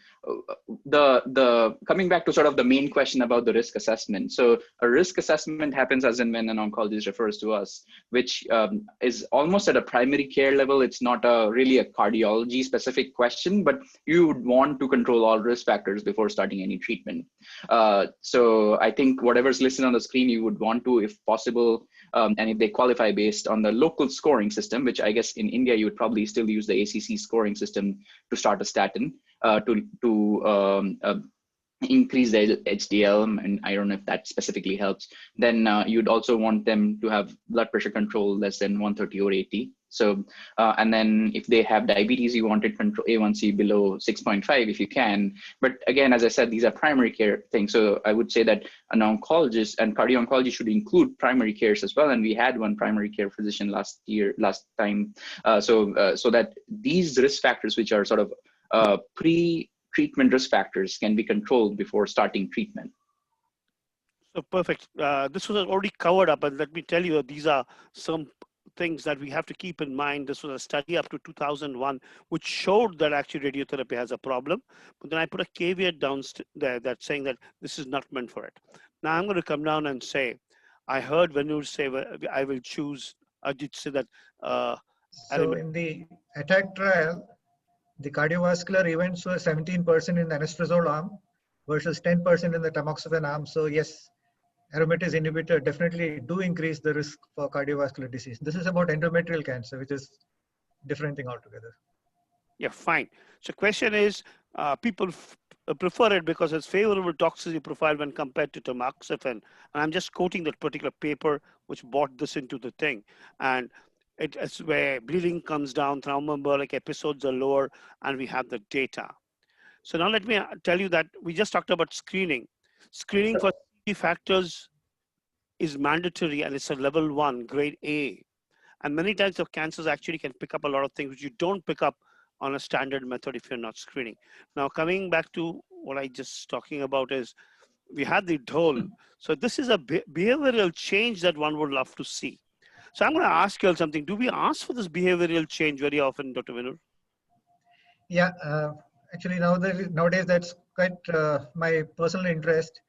the coming back to sort of the main question about the risk assessment. So a risk assessment happens as and when an oncologist refers to us, which is almost at a primary care level. It's not really a cardiology specific question, but you would want to control all risk factors before starting any treatment. So I think whatever's listed on the screen, you would want to, if possible, and if they qualify based on the local scoring system, which I guess in India, you would probably still use the ACC scoring system to start a statin, to increase the HDL, and I don't know if that specifically helps, then you'd also want them to have blood pressure control less than 130 or 80. So, and then if they have diabetes, you want it control A1C below 6.5 if you can. But again, as I said, these are primary care things. So I would say that an oncologist and cardio-oncology should include primary cares as well. And we had one primary care physician last time. So that these risk factors, which are sort of pre-treatment risk factors, can be controlled before starting treatment. So perfect. This was already covered up, and let me tell you, these are some things that we have to keep in mind. This was a study up to 2001, which showed that actually radiotherapy has a problem. But then I put a caveat down there that's saying that this is not meant for it. Now I'm going to come down and say, I heard Venur say, I will choose, Ajit say that. So in the ATTACK trial, the cardiovascular events were 17% in the anastrozole arm versus 10% in the tamoxifen arm. So yes, aromatase inhibitor definitely do increase the risk for cardiovascular disease. This is about endometrial cancer, which is different thing altogether. Yeah, fine. So question is, people prefer it because it's favorable toxicity profile when compared to tamoxifen. And I'm just quoting that particular paper which brought this into the thing. And it's where bleeding comes down, thromboembolic episodes are lower, and we have the data. So now let me tell you that we just talked about screening. Screening for factors is mandatory, and it's a level 1, grade A. And many types of cancers actually can pick up a lot of things which you don't pick up on a standard method if you're not screening. Now, coming back to what I just talking about is, we had the DOL. So this is a behavioral change that one would love to see. So I'm going to ask you all something. Do we ask for this behavioral change very often, Dr. Vinur? Yeah, actually nowadays that's quite my personal interest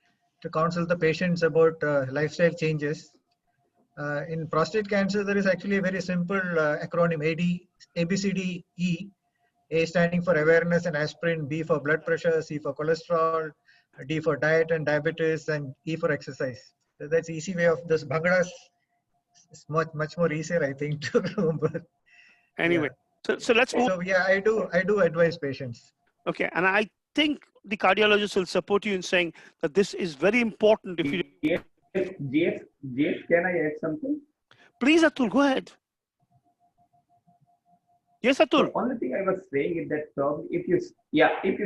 to counsel the patients about lifestyle changes. In prostate cancer, there is actually a very simple acronym ABCDE. A standing for awareness and aspirin, B for blood pressure, C for cholesterol, D for diet and diabetes, and E for exercise. So that's easy way of this. Bhangaras is much more easier, I think, to remember. Anyway, yeah. So let's move. So yeah, I do advise patients. Okay, and I think the cardiologist will support you in saying that this is very important. If you GS, can I add something? Please, Atul, go ahead. Yes, Atul. The only thing I was saying is that probably if you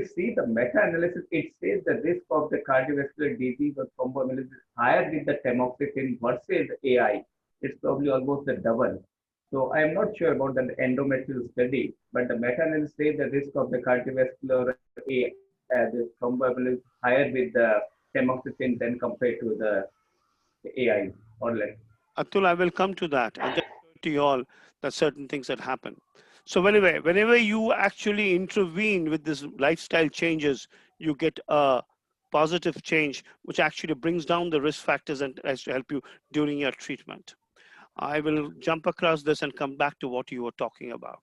see the meta-analysis, it says the risk of the cardiovascular disease or thromboembolism is higher with the tamoxifen versus AI. It's probably almost the double. So I am not sure about the endometrial study, but the meta-analysis says the risk of the cardiovascular the thromboembolism is higher with the tamoxifen than compared to the AI or less. Atul, I will come to that and just to you all that certain things that happen. So anyway, whenever you actually intervene with this lifestyle changes, you get a positive change, which actually brings down the risk factors and tries to help you during your treatment. I will jump across this and come back to what you were talking about.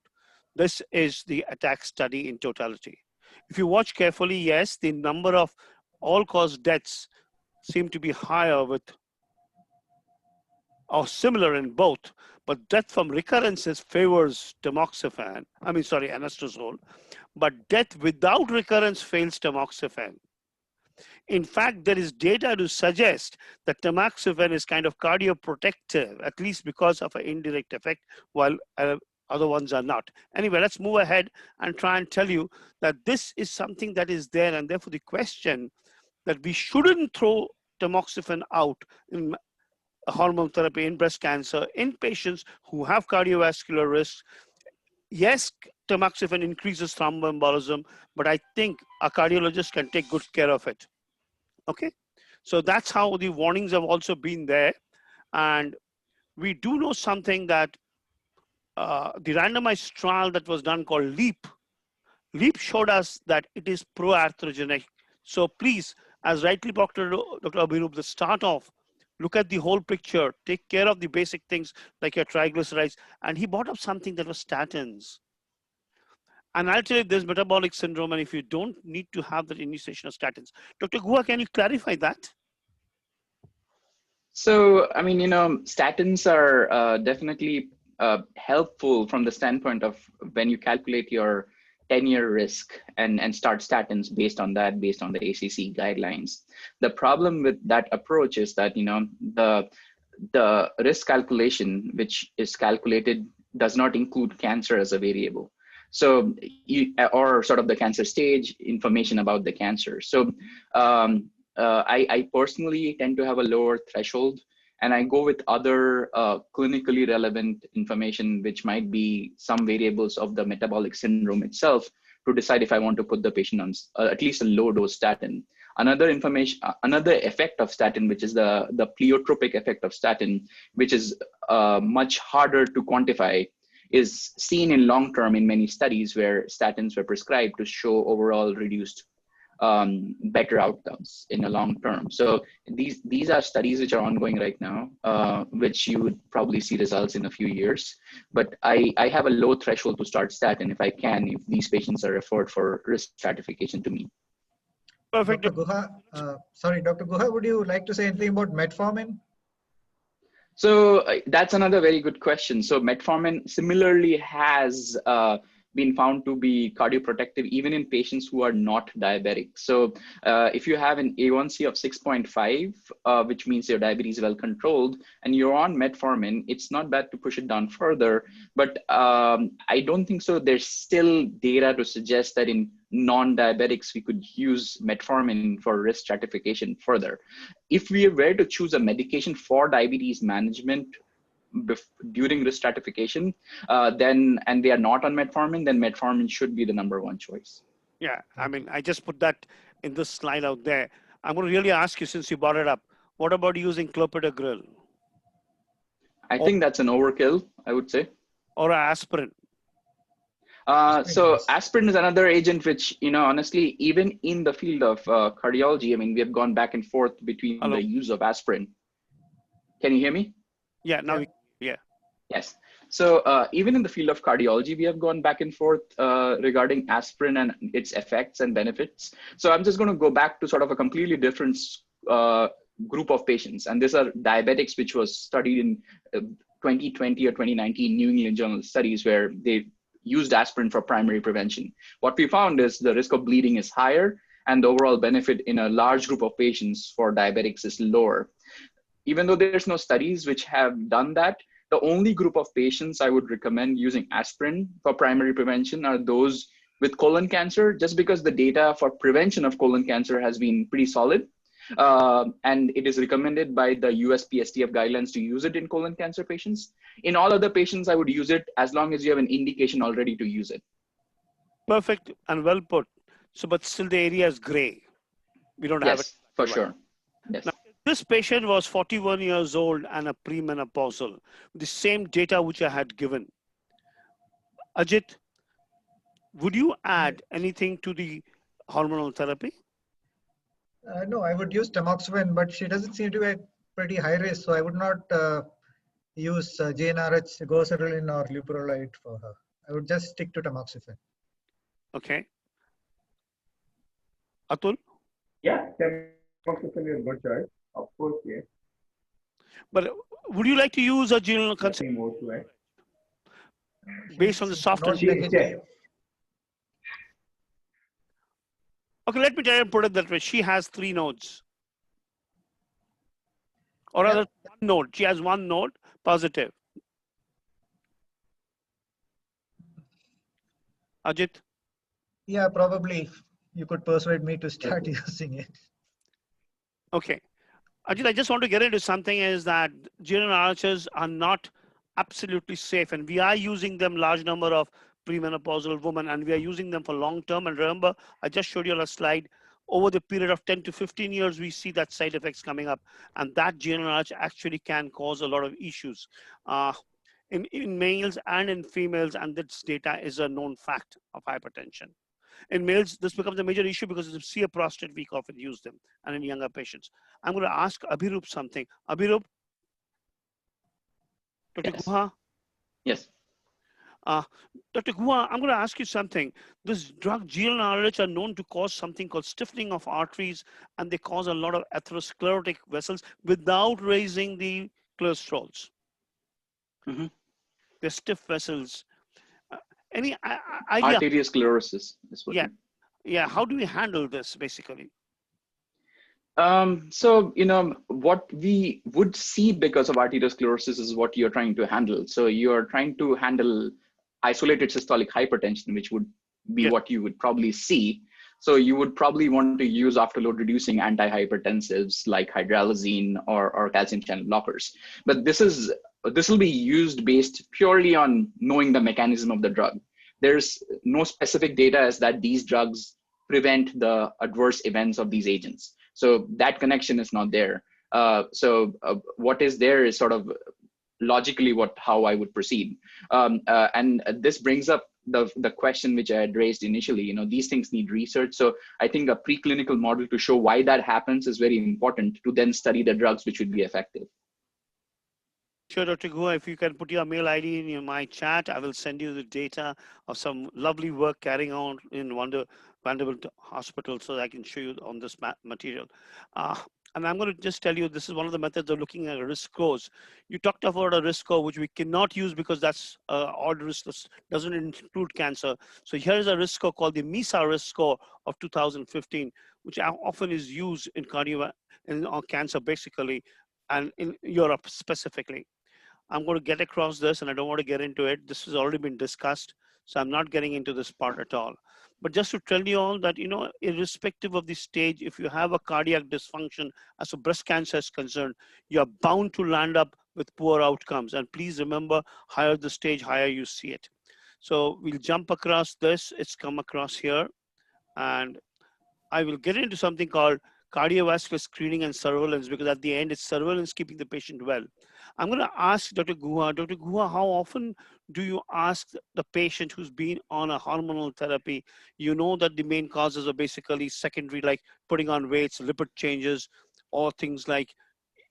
This is the ATTACK study in totality. If you watch carefully, yes, the number of all-cause deaths seem to be higher with or similar in both, but death from recurrences favors anastrozole, but death without recurrence fails tamoxifen. In fact, there is data to suggest that tamoxifen is kind of cardioprotective, at least because of an indirect effect, while other ones are not. Anyway, let's move ahead and try and tell you that this is something that is there, and therefore the question that we shouldn't throw tamoxifen out in hormone therapy in breast cancer in patients who have cardiovascular risks. Yes, tamoxifen increases thromboembolism, but I think a cardiologist can take good care of it. Okay, so that's how the warnings have also been there. And we do know something that the randomized trial that was done called LEAP showed us that it is pro-arthrogenic. So please, as rightly Dr. Abhirup, the start off, look at the whole picture, take care of the basic things like your triglycerides. And he brought up something that was statins. And I'll tell you, there's metabolic syndrome, and if you don't need to have that initiation of statins. Dr. Guha, can you clarify that? So, I mean, statins are definitely helpful from the standpoint of when you calculate your 10-year risk and start statins based on that, based on the ACC guidelines. The problem with that approach is that, you know, the risk calculation, which is calculated, does not include cancer as a variable. So, or sort of the cancer stage, information about the cancer. So I personally tend to have a lower threshold, and I go with other clinically relevant information, which might be some variables of the metabolic syndrome itself, to decide if I want to put the patient on at least a low dose statin. Another effect of statin, which is the pleiotropic effect of statin, which is much harder to quantify, is seen in long term in many studies where statins were prescribed to show overall reduced better outcomes in the long term. So these are studies which are ongoing right now, which you would probably see results in a few years. But I have a low threshold to start statin if I can, if these patients are referred for risk stratification to me. Perfect. Dr. Guha, sorry, Dr. Guha, would you like to say anything about metformin? So that's another very good question. So metformin similarly has been found to be cardioprotective even in patients who are not diabetic. So if you have an A1C of 6.5, which means your diabetes is well controlled, and you're on metformin, it's not bad to push it down further. But I don't think so. There's still data to suggest that in non-diabetics, we could use metformin for risk stratification further. If we were to choose a medication for diabetes management during risk stratification, and they are not on metformin, then metformin should be the #1 choice. Yeah, I mean, I just put that in this slide out there. I'm going to really ask you, since you brought it up, what about using clopidogrel? I think that's an overkill, I would say. Or aspirin? So aspirin is another agent which, you know, honestly, even in the field of cardiology, I mean, we have gone back and forth between the use of aspirin. Can you hear me? Yeah, now yeah. Yes. So even in the field of cardiology, we have gone back and forth regarding aspirin and its effects and benefits. So I'm just going to go back to sort of a completely different group of patients. And these are diabetics, which was studied in 2020 or 2019 New England Journal studies where they used aspirin for primary prevention. What we found is the risk of bleeding is higher and the overall benefit in a large group of patients for diabetics is lower. Even though there's no studies which have done that, the only group of patients I would recommend using aspirin for primary prevention are those with colon cancer, just because the data for prevention of colon cancer has been pretty solid. And it is recommended by the USPSTF guidelines to use it in colon cancer patients. In all other patients, I would use it as long as you have an indication already to use it. Perfect and well put. So, but still the area is gray. We don't have it. Yes, for sure. Yes. Now, this patient was 41 years old and a premenopausal. The same data which I had given. Ajit, would you add anything to the hormonal therapy? No, I would use tamoxifen, but she doesn't seem to be at pretty high risk, so I would not use GnRH, goserelin or leuprolide for her. I would just stick to tamoxifen. Okay. Atul? Yeah, tamoxifen is a good choice. Of course, yes. But would you like to use a general consent More to add. based on the soft and Yes. Okay, let me try and put it that way. She has 3 nodes. Or rather, 1 node. She has 1 node positive. Ajit? Yeah, probably you could persuade me to start using it. Okay. Ajit, I just want to get into something is that GnRHs are not absolutely safe, and we are using them large number of premenopausal women, and we are using them for long term. And remember, I just showed you a slide. Over the period of 10 to 15 years, we see that side effects coming up, and that GnRH actually can cause a lot of issues in males and in females, and this data is a known fact of hypertension. In males, this becomes a major issue because if see a prostate, we often use them, and in younger patients. I'm going to ask Abhirup something. Abhirup? Dr. Yes. Guha? Yes. Dr. Guha, I'm going to ask you something. This drug GnRH are known to cause something called stiffening of arteries, and they cause a lot of atherosclerotic vessels without raising the cholesterols. Mm-hmm. They're stiff vessels. Any idea? Arteriosclerosis is what. Yeah. How do we handle this basically? So, what we would see because of arteriosclerosis is what you're trying to handle. So you're trying to handle isolated systolic hypertension, which would be what you would probably see. So you would probably want to use afterload reducing antihypertensives like hydralazine or calcium channel blockers. But this will be used based purely on knowing the mechanism of the drug. There's no specific data as that these drugs prevent the adverse events of these agents. So that connection is not there. What is there is sort of logically how I would proceed. And this brings up the question which I had raised initially. These things need research. So I think a preclinical model to show why that happens is very important to then study the drugs which would be effective. Sure, Dr. Guha, if you can put your mail ID in my chat, I will send you the data of some lovely work carrying on in Vanderbilt Hospital so that I can show you on this material. And I'm going to just tell you, this is one of the methods of looking at risk scores. You talked about a risk score, which we cannot use because that's odd risk, doesn't include cancer. So here is a risk score called the MESA risk score of 2015, which often is used in cancer basically, and in Europe specifically. I'm going to get across this, and I don't want to get into it. This has already been discussed, so I'm not getting into this part at all. But just to tell you all that, irrespective of the stage, if you have a cardiac dysfunction as a breast cancer is concerned, you're bound to land up with poor outcomes. And please remember, higher the stage, higher you see it. So we'll jump across this. It's come across here. And I will get into something called cardiovascular screening and surveillance, because at the end, it's surveillance keeping the patient well. I'm going to ask Dr. Guha. Dr. Guha, how often do you ask the patient who's been on a hormonal therapy? You know that the main causes are basically secondary, like putting on weights, lipid changes, or things like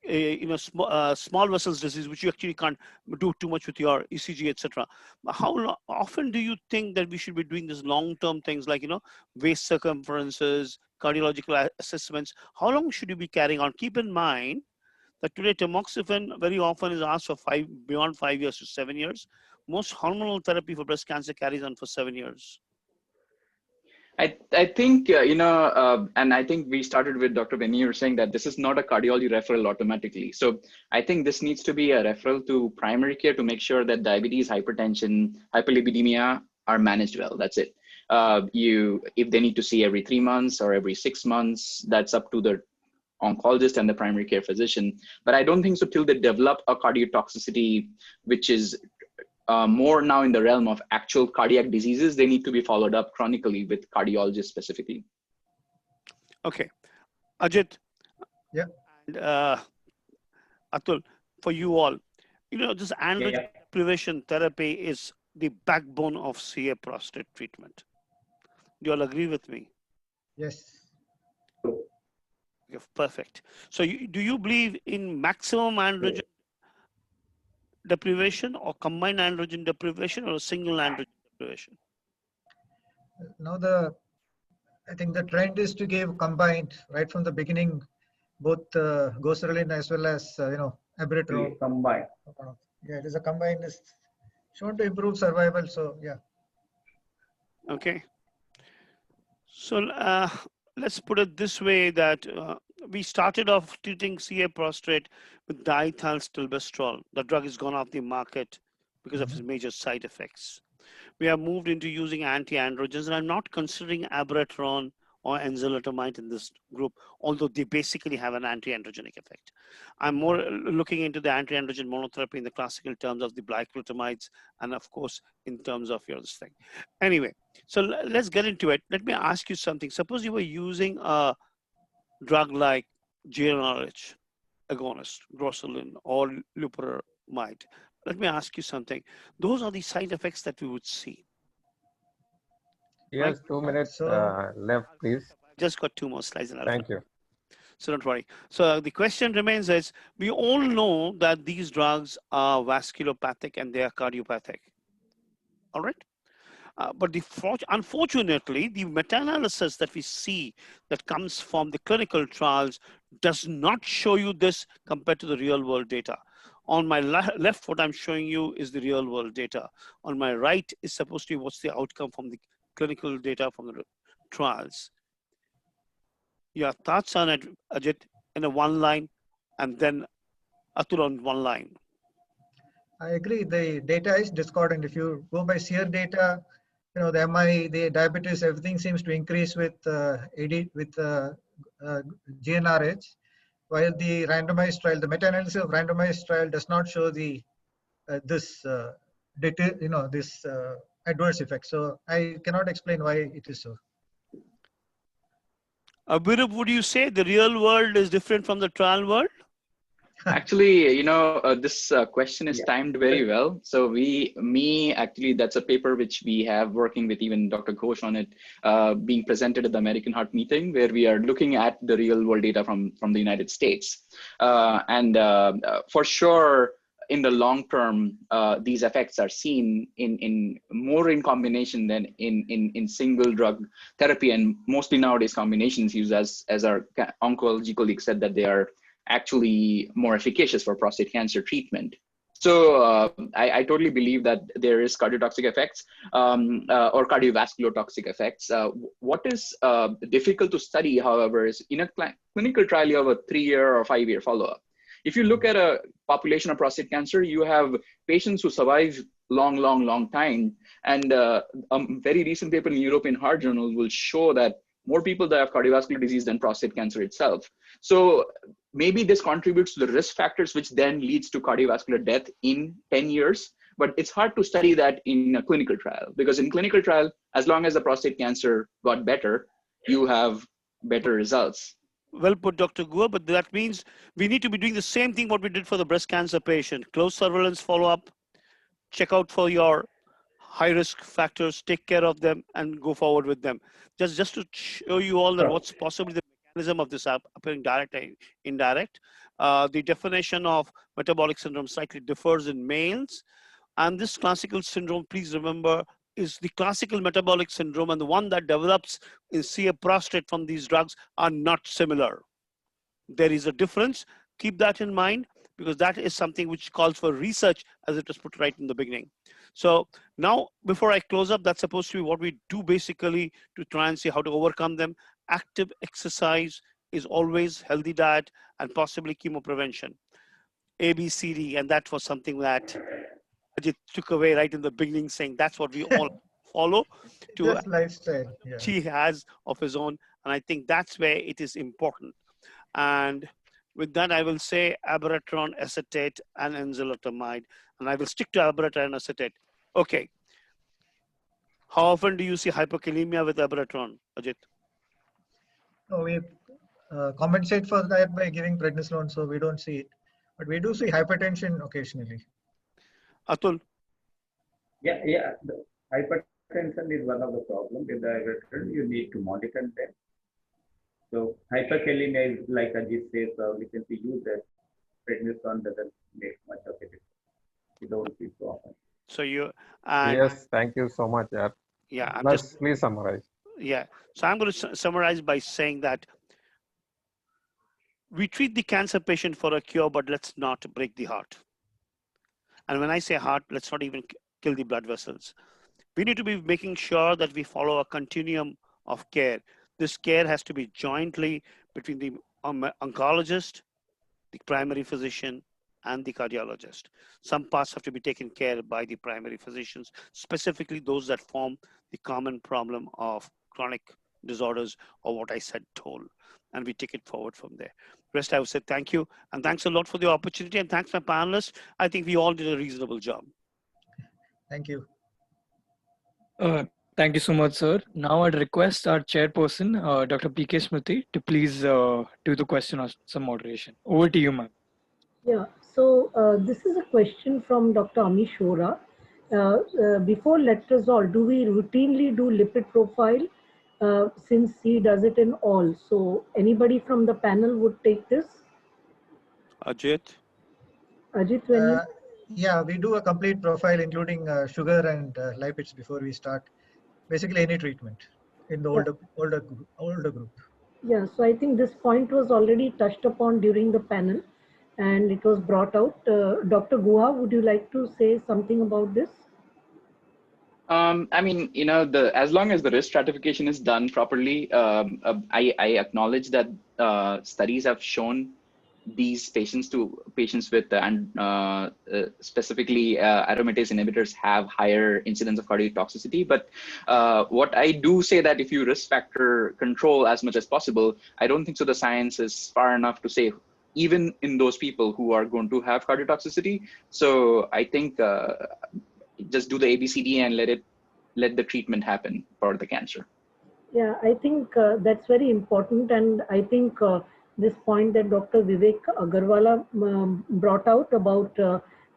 small vessels disease, which you actually can't do too much with your ECG, etc. How often do you think that we should be doing these long-term things like, waist circumferences, cardiological assessments? How long should you be carrying on? Keep in mind that today tamoxifen very often is asked for beyond 5 years to 7 years. Most hormonal therapy for breast cancer carries on for 7 years. I think, and I think we started with Dr. Benir saying that this is not a cardiology referral automatically. So I think this needs to be a referral to primary care to make sure that diabetes, hypertension, hyperlipidemia are managed well. That's it. If they need to see every 3 months or every 6 months, that's up to the oncologist and the primary care physician. But I don't think so till they develop a cardiotoxicity, which is more now in the realm of actual cardiac diseases, they need to be followed up chronically with cardiologists specifically. Okay. Ajit. Yeah. And Atul, for you all, this androgen deprivation therapy is the backbone of CA prostate treatment. Do you all agree with me? Yes. Okay, perfect. So do you believe in maximum androgen deprivation or combined androgen deprivation or a single androgen deprivation? Now I think the trend is to give combined right from the beginning, both goserelin as well as abiraterone. Combined. Yeah, it is a combined. Is shown to improve survival. So yeah. Okay. So let's put it this way that we started off treating CA prostate with diethylstilbestrol. The drug has gone off the market because of its major side effects. We have moved into using anti-androgens, and I'm not considering abiraterone or enzalutamide in this group, although they basically have an anti-androgenic effect. I'm more looking into the anti-androgen monotherapy in the classical terms of the glutamamides, and of course, in terms of this thing. Anyway, so let's get into it. Let me ask you something. Suppose you were using a drug like GnRH agonist, groselin, or loperamide. Let me ask you something. Those are the side effects that we would see. Yes, right? 2 minutes left, please. Just got 2 more slides. And Thank you. So don't worry. So the question remains is, we all know that these drugs are vasculopathic and they are cardiopathic. All right? But unfortunately, the meta-analysis that we see that comes from the clinical trials does not show you this compared to the real world data. On my left, what I'm showing you is the real world data. On my right is supposed to be what's the outcome from the clinical data from the trials. Your thoughts on it, Ajit, in a one line, and then Atul on one line. I agree. The data is discordant. If you go by sheer data, the MI, the diabetes, everything seems to increase with GnRH, while the randomized trial, the meta-analysis of randomized trial does not show the this adverse effect. So I cannot explain why it is so. Abhirab, would you say the real world is different from the trial world? Actually, this question is timed very well. So actually, that's a paper which we have working with even Dr. Ghosh on it, being presented at the American Heart Meeting, where we are looking at the real world data from the United States. For sure, in the long term, these effects are seen in more in combination than in single drug therapy, and mostly nowadays combinations used as our oncology colleague said that they are actually more efficacious for prostate cancer treatment. So I totally believe that there is cardiotoxic effects or cardiovascular toxic effects. What is difficult to study, however, is in a clinical trial, you have a 3-year or 5-year follow-up. If you look at a population of prostate cancer, you have patients who survive long time. And a very recent paper in the European Heart Journal will show that more people die of cardiovascular disease than prostate cancer itself. So maybe this contributes to the risk factors, which then leads to cardiovascular death in 10 years. But it's hard to study that in a clinical trial, because in clinical trial, as long as the prostate cancer got better, you have better results. Well put, Dr. Gua, but that means we need to be doing the same thing what we did for the breast cancer patient. Close surveillance follow-up, check out for your high-risk factors, take care of them, and go forward with them. Just to show you all that what's possibly the mechanism of this appearing direct and indirect. The definition of metabolic syndrome slightly differs in males. And this classical syndrome, please remember, is the classical metabolic syndrome, and the one that develops in prostate from these drugs are not similar. There is a difference. Keep that in mind, because that is something which calls for research, as it was put right in the beginning. So now, before I close up, that's supposed to be what we do basically to try and see how to overcome them. Active exercise is always healthy diet and possibly chemo prevention. ABCD, and that was something that Ajit took away right in the beginning, saying that's what we all follow. To just lifestyle. Yeah. He has of his own, and I think that's where it is important. And with that, I will say abiraterone acetate and enzalutamide, and I will stick to abiraterone acetate. Okay. How often do you see hypokalemia with abiraterone, Ajit? No, we compensate for that by giving prednisolone, so we don't see it. But we do see hypertension occasionally. Atul? Yeah. The hypertension is one of the problems with the abiraterone. You need to monitor them. So hyperkalemia is like Ajit says, we can see use that prednisone doesn't make much of a difference. You don't see so often. So you yes, thank you so much. Yeah, Please summarize. Yeah, so I'm going to summarize by saying that we treat the cancer patient for a cure, but let's not break the heart. And when I say heart, let's not even kill the blood vessels. We need to be making sure that we follow a continuum of care. This care has to be jointly between the oncologist, the primary physician, and the cardiologist. Some parts have to be taken care by the primary physicians, specifically those that form the common problem of chronic disorders, or what I said, toll. And we take it forward from there. Rest, I would say thank you. And thanks a lot for the opportunity. And thanks, my panelists. I think we all did a reasonable job. Thank you. Thank you so much, sir. Now I'd request our chairperson, Dr. P.K. Smriti, to please do the question or some moderation. Over to you, ma'am. Yeah, so this is a question from Dr. Amish Shora. Before letrozole, do we routinely do lipid profile since he does it in all? So anybody from the panel would take this? Ajit? Ajit, when you... Yeah, we do a complete profile including sugar and lipids before we start basically any treatment in the older group. Yeah, so I think this point was already touched upon during the panel. and it was brought out. Dr. Guha, would you like to say something about this? I mean, as long as the risk stratification is done properly, I acknowledge that studies have shown these patients with specifically aromatase inhibitors have higher incidence of cardiotoxicity. But what I do say that if you risk factor control as much as possible, I don't think so the science is far enough to say even in those people who are going to have cardiotoxicity. So I think just do the ABCD and let the treatment happen for the cancer. Yeah, I think that's very important, and I think this point that Dr. Vivek Agarwala brought out about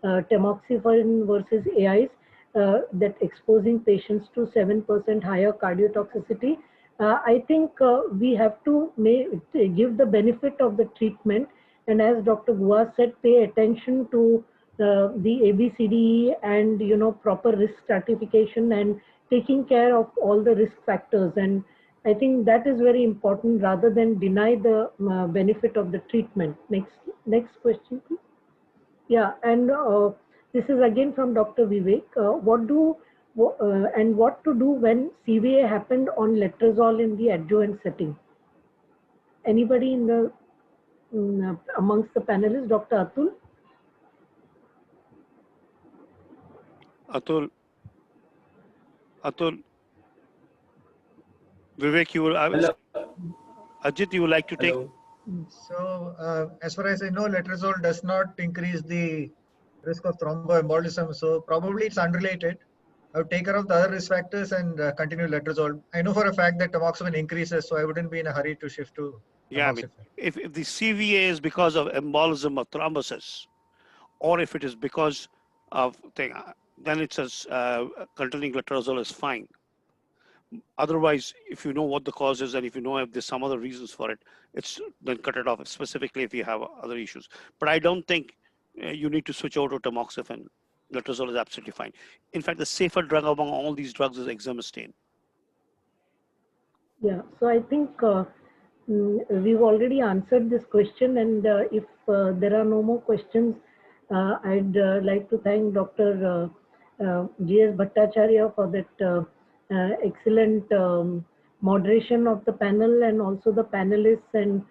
tamoxifen versus AIs, that exposing patients to 7% higher cardiotoxicity. I think we have to give the benefit of the treatment, and as Dr. Gua said, pay attention to the ABCDE and proper risk stratification and taking care of all the risk factors. And I think that is very important rather than deny the benefit of the treatment. Next question, please. Yeah, and this is again from Dr. Vivek. What to do when CVA happened on letrozole in the adjuvant setting? Anybody in the amongst the panelists? Dr. Atul? Atul, Vivek, Ajit, you would like to take? So as far as I know, letrozole does not increase the risk of thromboembolism. So probably it's unrelated. I would take care of the other risk factors and continue letrozole. I know for a fact that tamoxifen increases, so I wouldn't be in a hurry to shift to tamoxifen. Yeah, I mean, if the CVA is because of embolism or thrombosis, or if it is because of thing, then it's containing letrozole is fine. Otherwise, if you know what the cause is and if you know if there's some other reasons for it, it's then cut it off, specifically if you have other issues. But I don't think you need to switch over to tamoxifen. Letrozole is absolutely fine. In fact, the safer drug among all these drugs is exemestane. Yeah, so I think we've already answered this question, and if there are no more questions, I'd like to thank Dr. G.S. Bhattacharya for that excellent moderation of the panel, and also the panelists and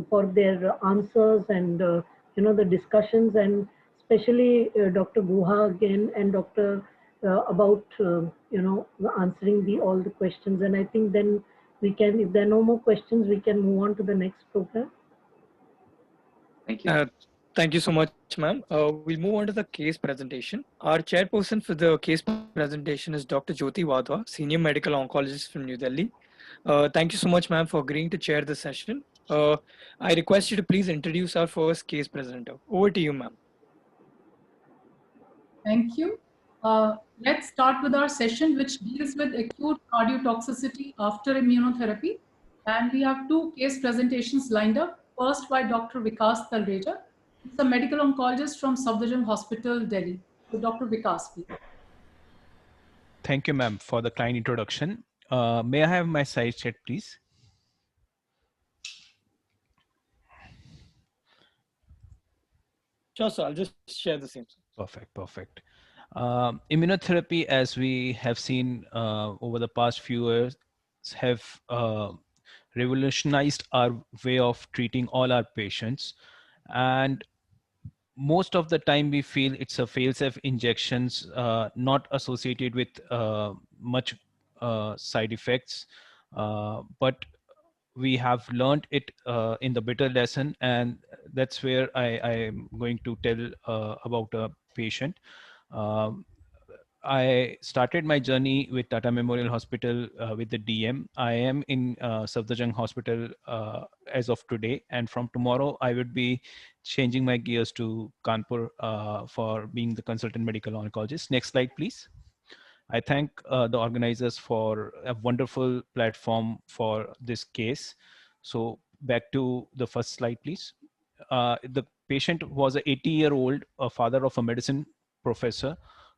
for their answers and the discussions, and especially Dr. Guha again and Dr. About answering all the questions. And I think then we can, if there are no more questions, we can move on to the next program. Thank you. Thank you so much, ma'am. We'll move on to the case presentation. Our chairperson for the case presentation is Dr. Jyoti Wadhwa, Senior Medical Oncologist from New Delhi. Thank you so much, ma'am, for agreeing to chair the session. I request you to please introduce our first case presenter. Over to you, ma'am. Thank you. Let's start with our session, which deals with acute cardiotoxicity after immunotherapy. And we have two case presentations lined up. First by Dr. Vikas Talreja. He's a medical oncologist from Safdarjung Hospital, Delhi. So Dr. Vikas, please. Thank you, ma'am, for the kind introduction. May I have my slide set, please? Sure, sir. I'll just share the same. Perfect, perfect. Immunotherapy, as we have seen over the past few years, have revolutionized our way of treating all our patients. And most of the time we feel it's a fail-safe injections, not associated with much side effects, but we have learned it in the bitter lesson, and that's where I am going to tell about a patient. I started my journey with Tata Memorial Hospital with the DM. I am in Safdarjung Hospital as of today, and from tomorrow I would be changing my gears to Kanpur for being the consultant medical oncologist. Next slide, please. I thank the organizers for a wonderful platform for this case. So back to the first slide, please. The patient was an 80-year-old father of a medicine professor,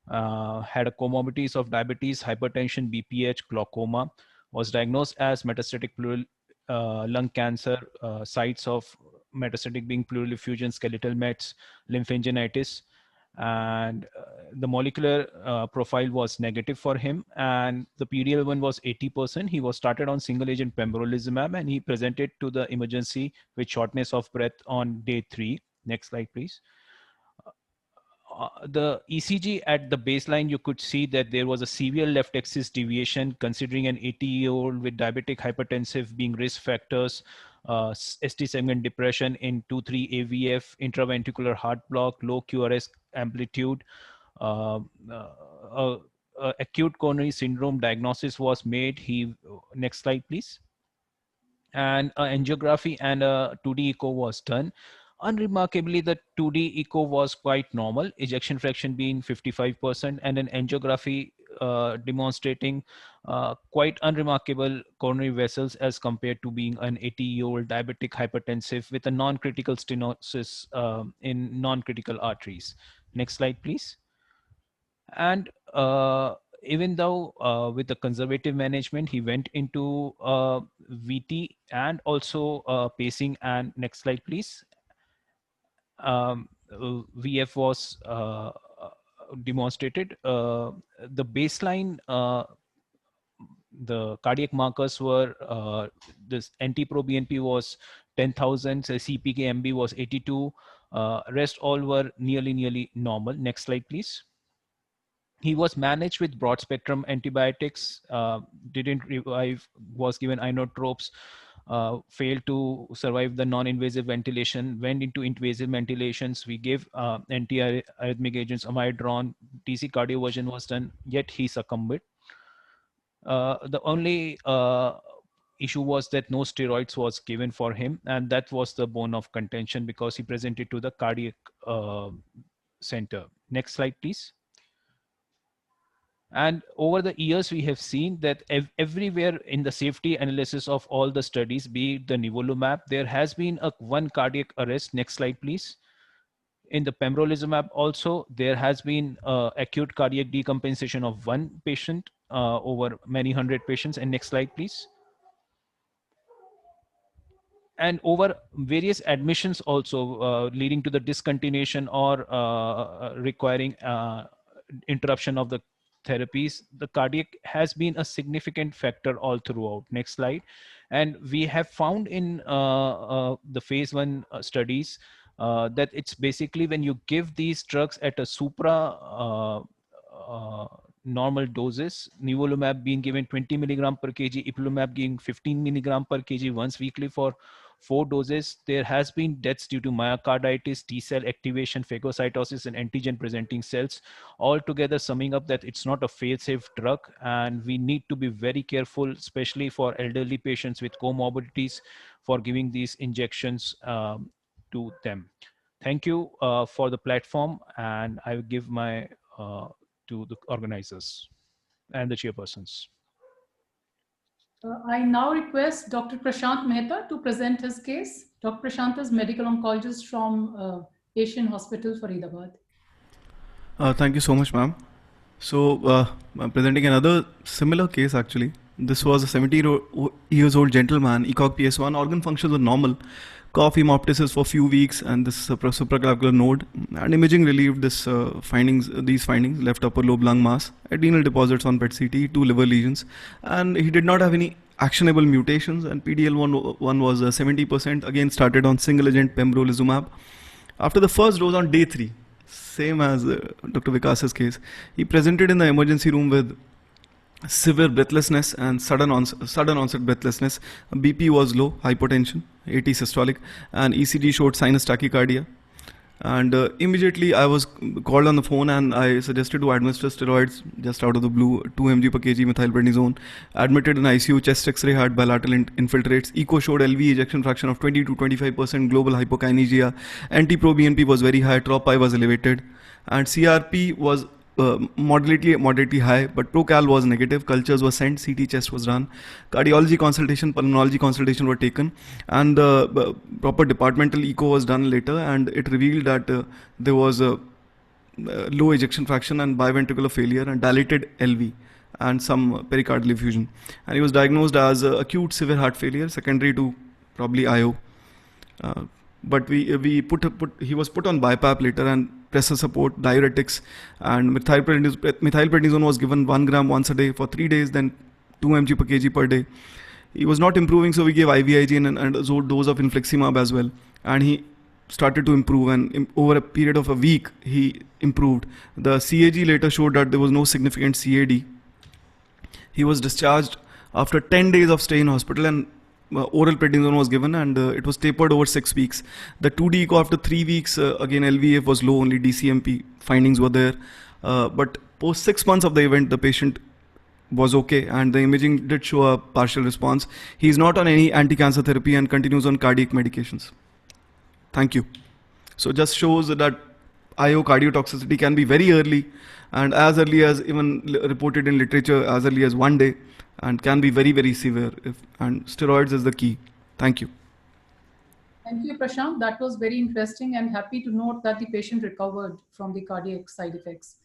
had a comorbidities of diabetes, hypertension, BPH, glaucoma, was diagnosed as metastatic pleural lung cancer, sites of metastatic being pleural effusion, skeletal mets, lymphanginitis, and the molecular profile was negative for him, and the PD-L1 was 80%. He was started on single agent pembrolizumab, and he presented to the emergency with shortness of breath on day 3. Next slide, please. The ECG at the baseline, you could see that there was a severe left axis deviation, considering an 80-year-old with diabetic hypertensive being risk factors, ST segment depression in 2-3 AVF, intraventricular heart block, low QRS amplitude, acute coronary syndrome diagnosis was made. Next slide, please. And angiography and a 2D echo was done. Unremarkably, the 2D echo was quite normal, ejection fraction being 55%, and an angiography demonstrating quite unremarkable coronary vessels as compared to being an 80-year-old diabetic hypertensive with a non-critical stenosis in non-critical arteries. Next slide, please. And even though with the conservative management, he went into VT and also pacing. And next slide, please. VF was demonstrated. The baseline, the cardiac markers were this NT-proBNP was 10,000, CPK-MB was 82. Rest all were nearly normal. Next slide, please. He was managed with broad spectrum antibiotics, didn't revive, was given inotropes, failed to survive the non-invasive ventilation, went into invasive ventilations. We gave anti-arrhythmic agents, amiodarone, TC cardioversion was done, yet he succumbed. The only issue was that no steroids was given for him, and that was the bone of contention because he presented to the cardiac center. Next slide, please. And over the years, we have seen that everywhere in the safety analysis of all the studies, be it the nivolumab, there has been one cardiac arrest. Next slide, please. In the pembrolizumab also, there has been acute cardiac decompensation of one patient over many hundred patients. And next slide, please. And over various admissions also leading to the discontinuation or requiring interruption of the therapies, the cardiac has been a significant factor all throughout. Next slide. And we have found in the phase 1 studies that it's basically when you give these drugs at a supra normal doses, nivolumab being given 20 milligram per kg, ipilimumab giving 15 milligram per kg once weekly for 4 doses, there has been deaths due to myocarditis, T cell activation, phagocytosis, and antigen presenting cells, altogether summing up that it's not a fail-safe drug, and we need to be very careful, especially for elderly patients with comorbidities, for giving these injections to them. Thank you for the platform, and I will give my to the organizers and the chairpersons. I now request Dr. Prashant Mehta to present his case. Dr. Prashant is medical oncologist from Asian Hospital, Faridabad. Thank you so much, ma'am. So I'm presenting another similar case actually. This was a 70-year-old gentleman, ECOG PS1, organ functions were normal, cough, hemoptysis for a few weeks, and this supraclavicular node, and imaging relieved these findings, left upper lobe lung mass, adrenal deposits on PET-CT, 2 liver lesions, and he did not have any actionable mutations, and PD-L1 was 70%, again started on single agent pembrolizumab. After the first dose on day 3, same as Dr. Vikas's case, he presented in the emergency room with severe breathlessness and sudden onset breathlessness. BP was low, hypotension, 80 systolic, and ECG showed sinus tachycardia. And immediately I was called on the phone and I suggested to administer steroids just out of the blue, 2 mg per kg methylprednisone. Admitted in ICU, chest X-ray had bilateral infiltrates. Echo showed LV ejection fraction of 20 to 25%, global hypokinesia. NT-proBNP was very high, TROP-I was elevated, and CRP was moderately high, but procal was negative. Cultures were sent, CT chest was run, cardiology consultation, pulmonology consultation were taken, and the proper departmental echo was done later, and it revealed that there was a low ejection fraction and biventricular failure and dilated LV and some pericardial effusion, and he was diagnosed as acute severe heart failure secondary to probably IO. but he was put on BiPAP later, and pressor support, diuretics, and methylprednisone was given 1 gram once a day for 3 days, then 2 mg per kg per day. He was not improving, so we gave IVIG and a dose of infliximab as well, and he started to improve, and over a period of a week he improved. The CAG later showed that there was no significant CAD. He was discharged after 10 days of stay in hospital, and oral prednisone was given, and it was tapered over 6 weeks. The 2D echo after 3 weeks, again LVEF was low, only DCMP findings were there, but post 6 months of the event the patient was okay, and the imaging did show a partial response. He is not on any anti-cancer therapy and continues on cardiac medications. Thank you. So just shows that IO cardiotoxicity can be very early, and as early as even reported in literature as early as 1 day, and can be very, very severe, and steroids is the key. Thank you. Thank you, Prashant. That was very interesting, and happy to note that the patient recovered from the cardiac side effects.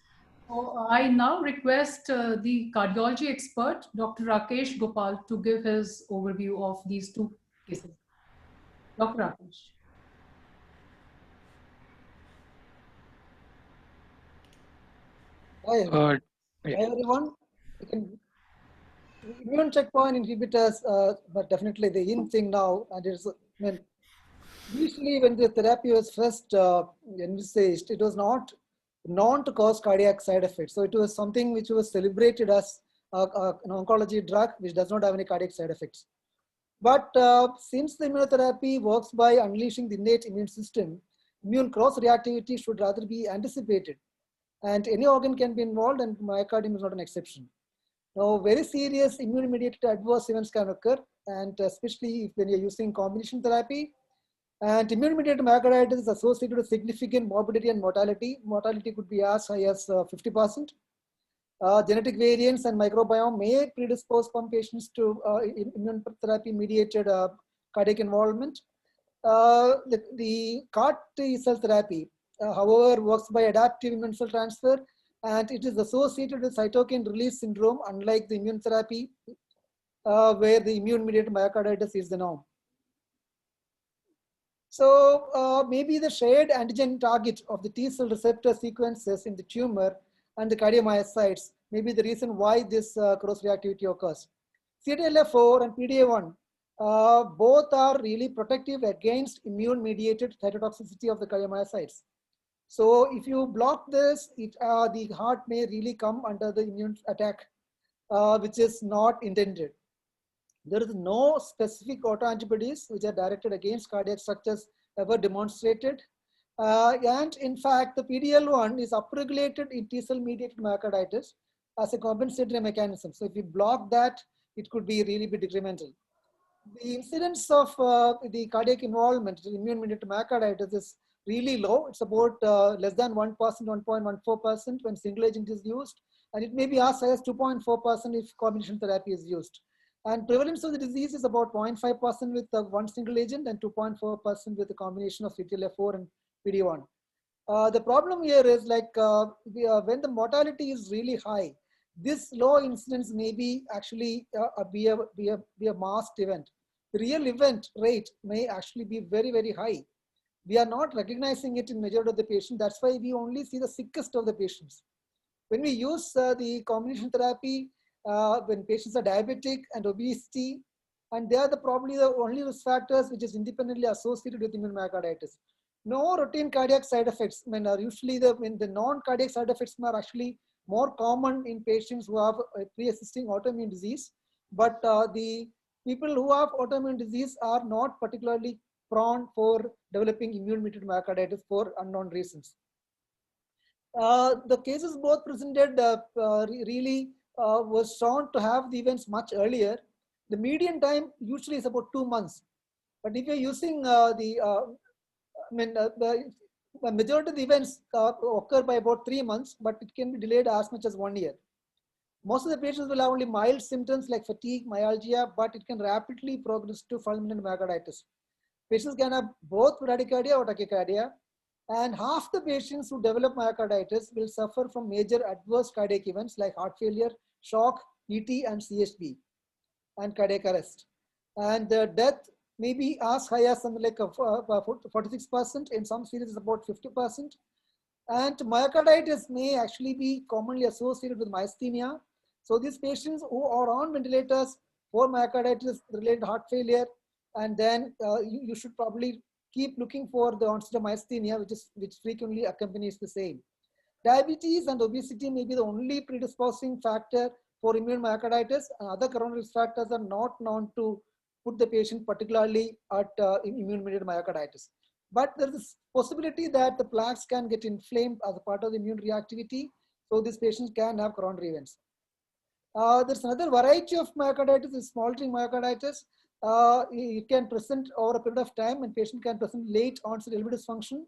So I now request the cardiology expert, Dr. Rakesh Gopal, to give his overview of these two cases. Dr. Rakesh. Hi everyone. Immune checkpoint inhibitors, but definitely the in thing now, and it's, usually when the therapy was first envisaged, it was not known to cause cardiac side effects. So it was something which was celebrated as an oncology drug which does not have any cardiac side effects. But since the immunotherapy works by unleashing the innate immune system, immune cross-reactivity should rather be anticipated. And any organ can be involved, and myocardium is not an exception. Now, very serious immune-mediated adverse events can occur, and especially when you're using combination therapy. And immune-mediated myocarditis is associated with significant morbidity and mortality. Mortality could be as high as 50%. Genetic variants and microbiome may predispose some patients to immune therapy-mediated cardiac involvement. The CAR T cell therapy, however, works by adaptive immune cell transfer, and it is associated with cytokine release syndrome, unlike the immune therapy, where the immune-mediated myocarditis is the norm. So maybe the shared antigen target of the T cell receptor sequences in the tumor and the cardiomyocytes may be the reason why this cross-reactivity occurs. CTLA4 and PDA1 both are really protective against immune-mediated cytotoxicity of the cardiomyocytes. So if you block this, the heart may really come under the immune attack, which is not intended. There is no specific autoantibodies which are directed against cardiac structures ever demonstrated. And in fact, the PDL1 is upregulated in T cell mediated myocarditis as a compensatory mechanism. So if you block that, it could be really be detrimental. The incidence of the cardiac involvement in immune mediated myocarditis is really low. It's about less than 1%, 1.14% when single agent is used. And it may be as high as 2.4% if combination therapy is used. And prevalence of the disease is about 0.5% with one single agent and 2.4% with the combination of CTLA4 and PD1. The problem here is like when the mortality is really high, this low incidence may be actually be a masked event. The real event rate may actually be very, very high. We are not recognizing it in majority of the patients. That's why we only see the sickest of the patients. When we use the combination therapy, when patients are diabetic and obesity, and they are probably the only risk factors which is independently associated with immune myocarditis. No routine cardiac side effects. I mean, usually the non-cardiac side effects are actually more common in patients who have a pre-existing autoimmune disease. But the people who have autoimmune disease are not particularly prone for developing immune-mediated myocarditis for unknown reasons. The cases both presented really was shown to have the events much earlier. The median time usually is about 2 months. But if you're using the majority of the events occur by about 3 months, but it can be delayed as much as 1 year. Most of the patients will have only mild symptoms like fatigue, myalgia, but it can rapidly progress to fulminant myocarditis. Patients can have both bradycardia or tachycardia, and half the patients who develop myocarditis will suffer from major adverse cardiac events like heart failure, shock, ET, and CHB, and cardiac arrest. And the death maybe as high as something like 46%. In some series, it's about 50%. And myocarditis may actually be commonly associated with myasthenia. So these patients who are on ventilators for myocarditis related heart failure, and then you should probably keep looking for the onset of myasthenia, which frequently accompanies the same. Diabetes and obesity may be the only predisposing factor for immune myocarditis, and other coronary risk factors are not known to put the patient particularly at immune-mediated myocarditis. But there is a possibility that the plaques can get inflamed as a part of the immune reactivity, so these patients can have coronary events. There's another variety of myocarditis, is smoldering myocarditis. It can present over a period of time, and patient can present late onset LV dysfunction.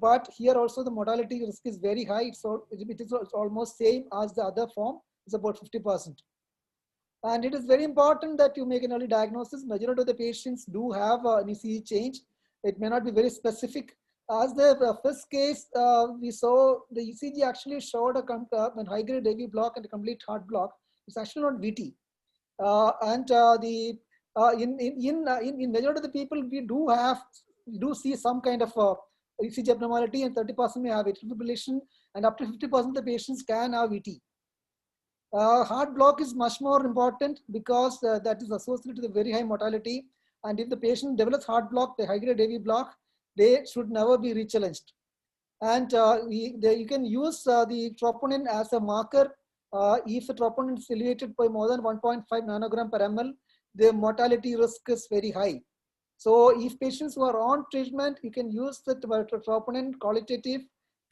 But here also the mortality risk is very high. So it is almost same as the other form. It's about 50%. And it is very important that you make an early diagnosis. Majority of the patients do have an ECG change. It may not be very specific. As the first case, we saw the ECG actually showed a high-grade AV block and a complete heart block. It's actually not VT. In majority of the people, we do see some kind of ECG abnormality, and 30% may have atrial fibrillation, and up to 50% of the patients can have VT. Heart block is much more important because that is associated with a very high mortality. And if the patient develops heart block, the high-grade AV block, they should never be rechallenged. And you can use the troponin as a marker. If the troponin is elevated by more than 1.5 nanogram per ml, the mortality risk is very high. So if patients who are on treatment, you can use the troponin qualitative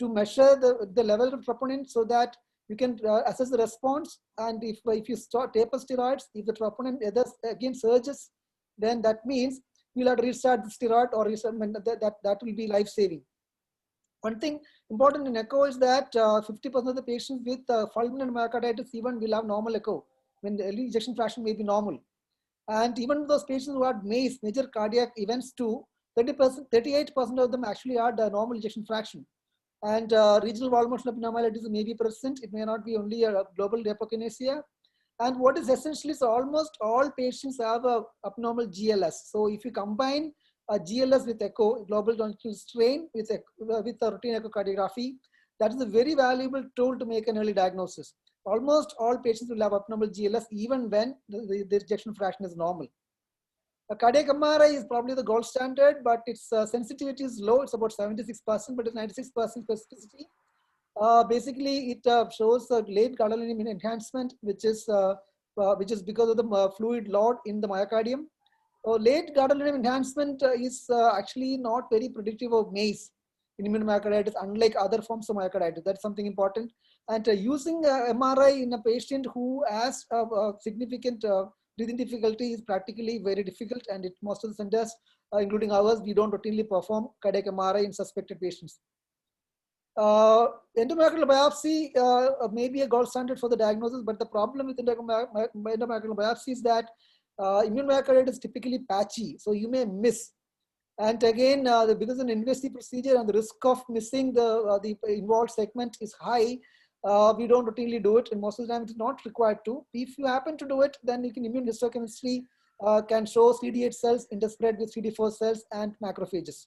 to measure the level of troponin so that you can assess the response. And if you taper steroids, if the troponin again surges, then that means you'll have to restart the steroid, or that will be life-saving. One thing important in echo is that 50% of the patients with fulminant myocarditis even will have normal echo when the early ejection fraction may be normal. And even those patients who had MACE, major cardiac events too, 38% of them actually had a normal ejection fraction. And regional wall motion abnormalities may be present. It may not be only a global hypokinesia. And what is essentially, so almost all patients have a abnormal GLS. So if you combine a GLS with echo, global longitudinal strain with a routine echocardiography, that is a very valuable tool to make an early diagnosis. Almost all patients will have abnormal GLS even when the ejection fraction is normal. A cardiac MRI is probably the gold standard, but its sensitivity is low. It's about 76%, but it's 96% specificity. Basically, it shows a late gadolinium enhancement, which is because of the fluid load in the myocardium. Late gadolinium enhancement is actually not very predictive of MACE in immune myocarditis, unlike other forms of myocarditis. That's something important. And using MRI in a patient who has significant breathing difficulty is practically very difficult, and most of the centers, including ours, we don't routinely perform cardiac MRI in suspected patients. Endomyocardial biopsy may be a gold standard for the diagnosis, but the problem with endomyocardial biopsy is that immune myocarditis is typically patchy, so you may miss. And again, because an invasive procedure and the risk of missing the involved segment is high, we don't routinely do it, and most of the time it's not required to. If you happen to do it, then you can immune histochemistry can show CD8 cells interspread with CD4 cells and macrophages.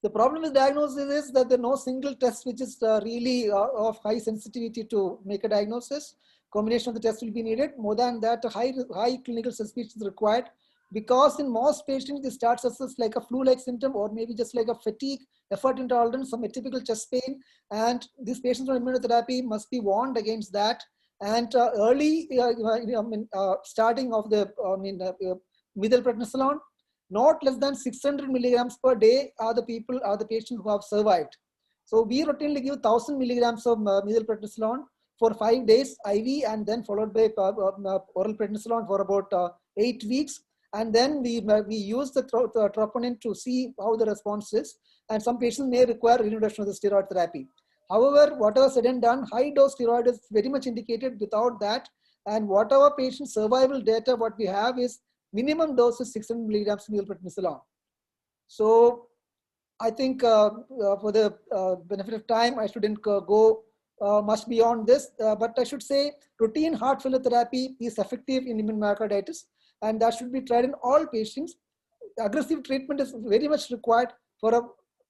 The problem with diagnosis is that there is no single test which is really of high sensitivity to make a diagnosis. Combination of the tests will be needed. More than that, high clinical suspicion is required, because in most patients, this starts as like a flu-like symptom, or maybe just like a fatigue, effort intolerance, some atypical chest pain. And these patients on immunotherapy must be warned against that. And early starting of the methylprednisolone, not less than 600 milligrams per day are the patients who have survived. So we routinely give 1000 milligrams of methylprednisolone for 5 days IV, and then followed by oral prednisolone for about 8 weeks. And then we use the troponin to see how the response is. And some patients may require reduction of the steroid therapy. However, whatever said and done, high dose steroid is very much indicated without that. And whatever patient survival data, what we have is minimum dose is 600 milligrams methylprednisolone. So I think for the benefit of time, I shouldn't go much beyond this, but I should say routine heart failure therapy is effective in immune myocarditis. and that should be tried in all patients. Aggressive treatment is very much required for a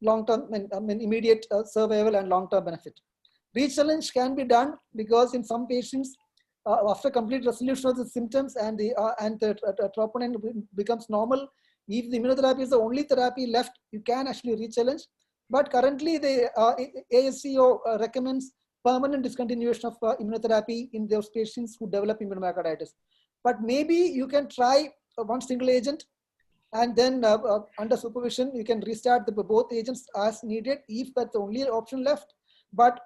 long-term, immediate survival and long-term benefit. Rechallenge can be done because in some patients, after complete resolution of the symptoms and the troponin becomes normal, if the immunotherapy is the only therapy left, you can actually rechallenge. But currently, the ASCO recommends permanent discontinuation of immunotherapy in those patients who develop immunomyocarditis. But maybe you can try one single agent, and then under supervision, you can restart both agents as needed if that's the only option left. But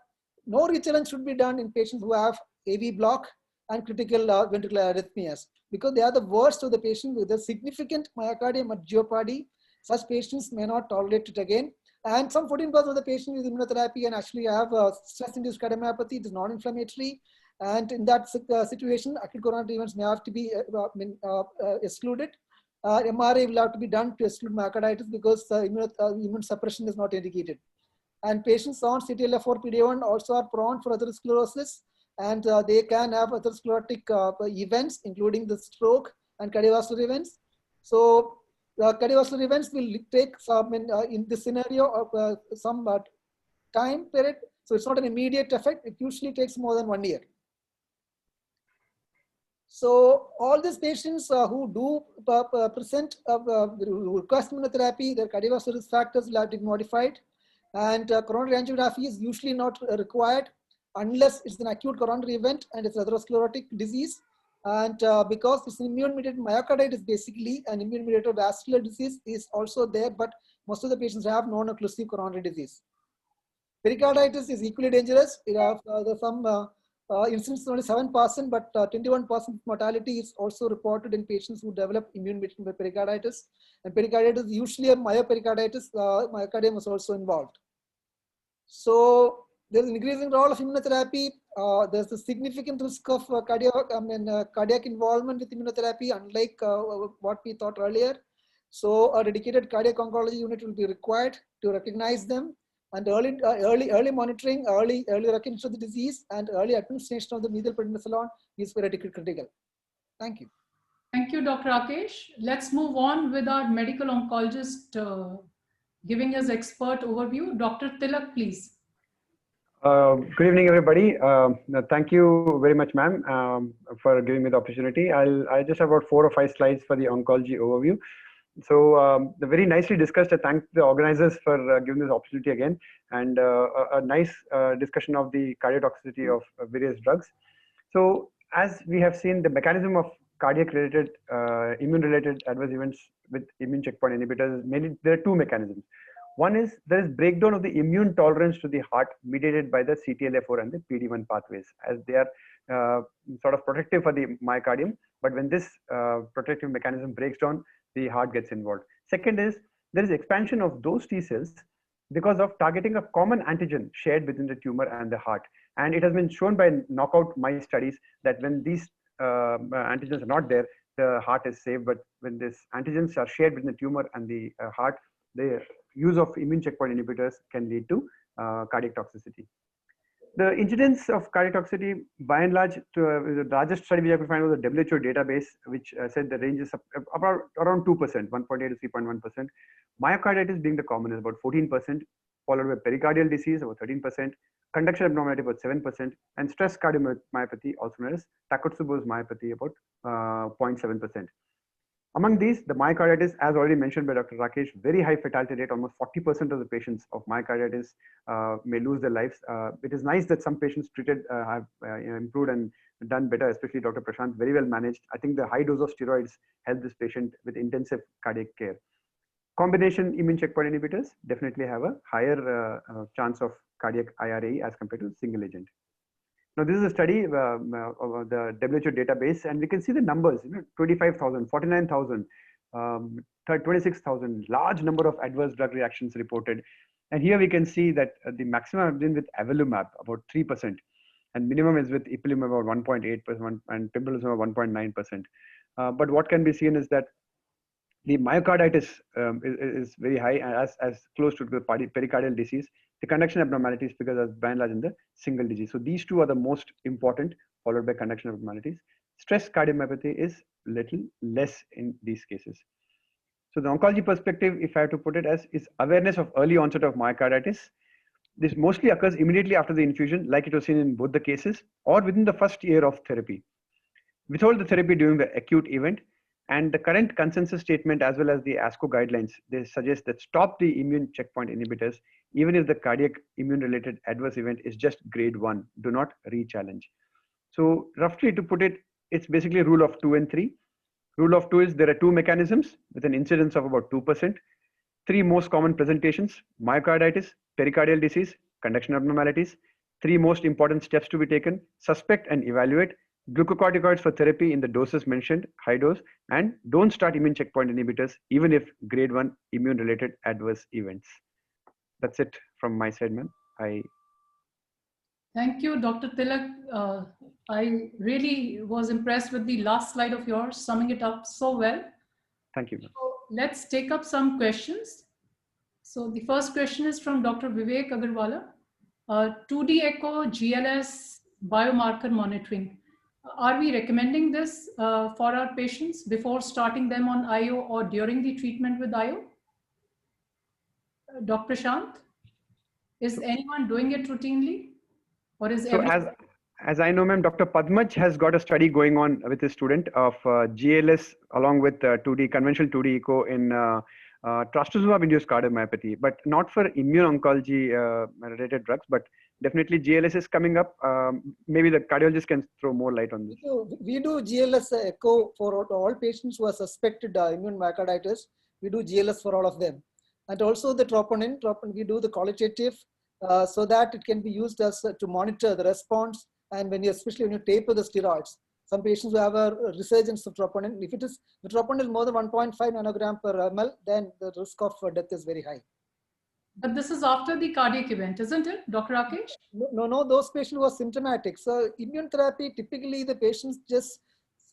no rechallenge should be done in patients who have AV block and critical ventricular arrhythmias, because they are the worst of the patient with a significant myocardium at jeopardy. Such patients may not tolerate it again. And some 14% of the patients with immunotherapy and actually have stress-induced cardiomyopathy. It is non-inflammatory. And in that situation, acute coronary events may have to be excluded. MRA will have to be done to exclude myocarditis because immune suppression is not indicated. And patients on CTLA4 PD1 also are prone for atherosclerosis, and they can have atherosclerotic events, including the stroke and cardiovascular events. So cardiovascular events will take some, in this scenario, some time period. So it's not an immediate effect. It usually takes more than 1 year. So all these patients who do present, request immunotherapy, their cardiovascular risk factors will have to be modified. And coronary angiography is usually not required unless it's an acute coronary event and it's atherosclerotic disease. And because it's an immune-mediated myocarditis, basically an immune-mediated vascular disease is also there, but most of the patients have non-occlusive coronary disease. Pericarditis is equally dangerous. There's some incidence only 7%, but 21% mortality is also reported in patients who develop immune-mediated pericarditis. And pericarditis is usually a myopericarditis. Myocardium is also involved. So there's an increasing role of immunotherapy. There's a significant risk of cardiac involvement with immunotherapy, unlike what we thought earlier. So a dedicated cardiac oncology unit will be required to recognize them, and early monitoring, early recognition of the disease, and early administration of the methylprednisolone is very critical. Thank you. Thank you, Dr. Rakesh. Let's move on with our medical oncologist giving us expert overview. Dr. Tilak, please. Good evening, everybody. Thank you very much, ma'am, for giving me the opportunity. I just have about 4 or 5 slides for the oncology overview. So very nicely discussed. I thank the organizers for giving this opportunity again, and a nice discussion of the cardiotoxicity of various drugs. So as we have seen, the mechanism of cardiac-related, immune-related adverse events with immune checkpoint inhibitors, mainly there are 2 mechanisms. One is there is breakdown of the immune tolerance to the heart mediated by the CTLA4 and the PD1 pathways, as they are sort of protective for the myocardium. But when this protective mechanism breaks down, the heart gets involved. Second is there is expansion of those T cells because of targeting a common antigen shared within the tumor and the heart. And it has been shown by knockout mice studies that when these antigens are not there, the heart is safe. But when these antigens are shared within the tumor and the heart, the use of immune checkpoint inhibitors can lead to cardiac toxicity. The incidence of cardiotoxicity, by and large, the largest study we have to find was the WHO database, which said the range is about around 2%, 1.8 to 3.1%. Myocarditis being the common is about 14%, followed by pericardial disease about 13%, conduction abnormality about 7%, and stress cardiomyopathy, also known as Takotsubo's myopathy, about 0.7%. Among these, the myocarditis, as already mentioned by Dr. Rakesh, very high fatality rate. Almost 40% of the patients of myocarditis may lose their lives. It is nice that some patients treated have improved and done better, especially Dr. Prashant, very well managed. I think the high dose of steroids helped this patient with intensive cardiac care. Combination immune checkpoint inhibitors definitely have a higher chance of cardiac IRA as compared to single agent. Now, this is a study of the WHO database, and we can see the numbers, 25,000, 49,000, 26,000, large number of adverse drug reactions reported. And here we can see that the maximum have been with avelumab, about 3%, and minimum is with ipilimumab, about 1.8%, and pembrolizumab, 1.9%. But what can be seen is that the myocarditis is very high, as close to the pericardial disease. The conduction abnormalities figures as by and large in the single digits. So these 2 are the most important, followed by conduction abnormalities. Stress cardiomyopathy is little less in these cases. So the oncology perspective, if I have to put it as, is awareness of early onset of myocarditis. This mostly occurs immediately after the infusion, like it was seen in both the cases, or within the first year of therapy. Withhold the therapy during the acute event, and the current consensus statement as well as the ASCO guidelines, they suggest that stop the immune checkpoint inhibitors even if the cardiac immune related adverse event is just grade 1. Do not re-challenge. So roughly to put it, it's basically rule of 2 and 3. Rule of 2 is there are 2 mechanisms with an incidence of about 2%. 3 most common presentations: myocarditis, pericardial disease, conduction abnormalities. 3 most important steps to be taken: suspect and evaluate, glucocorticoids for therapy in the doses mentioned, high dose, and don't start immune checkpoint inhibitors even if grade 1 immune related adverse events. That's it from my side, ma'am. Thank you, Dr. Tilak. I really was impressed with the last slide of yours, summing it up so well. Thank you, ma'am. So let's take up some questions. So the first question is from Dr. Vivek Agarwala. 2D echo GLS biomarker monitoring. Are we recommending this for our patients before starting them on IO or during the treatment with IO? Dr. Shant, is anyone doing it routinely? Or is so as I know, ma'am, Dr. Padmaj has got a study going on with his student of GLS along with 2D conventional 2D echo in trastuzumab-induced cardiomyopathy, but not for immune oncology related drugs, but definitely GLS is coming up. Maybe the cardiologist can throw more light on this. So we do GLS echo for all patients who are suspected immune myocarditis. We do GLS for all of them. And also the troponin, we do the qualitative so that it can be used as to monitor the response. And especially when you taper the steroids, some patients who have a resurgence of troponin, if it is the troponin is more than 1.5 nanogram per ml, then the risk of death is very high. But this is after the cardiac event, isn't it, Dr. Rakesh? No, those patients who are symptomatic. So immune therapy, typically the patients just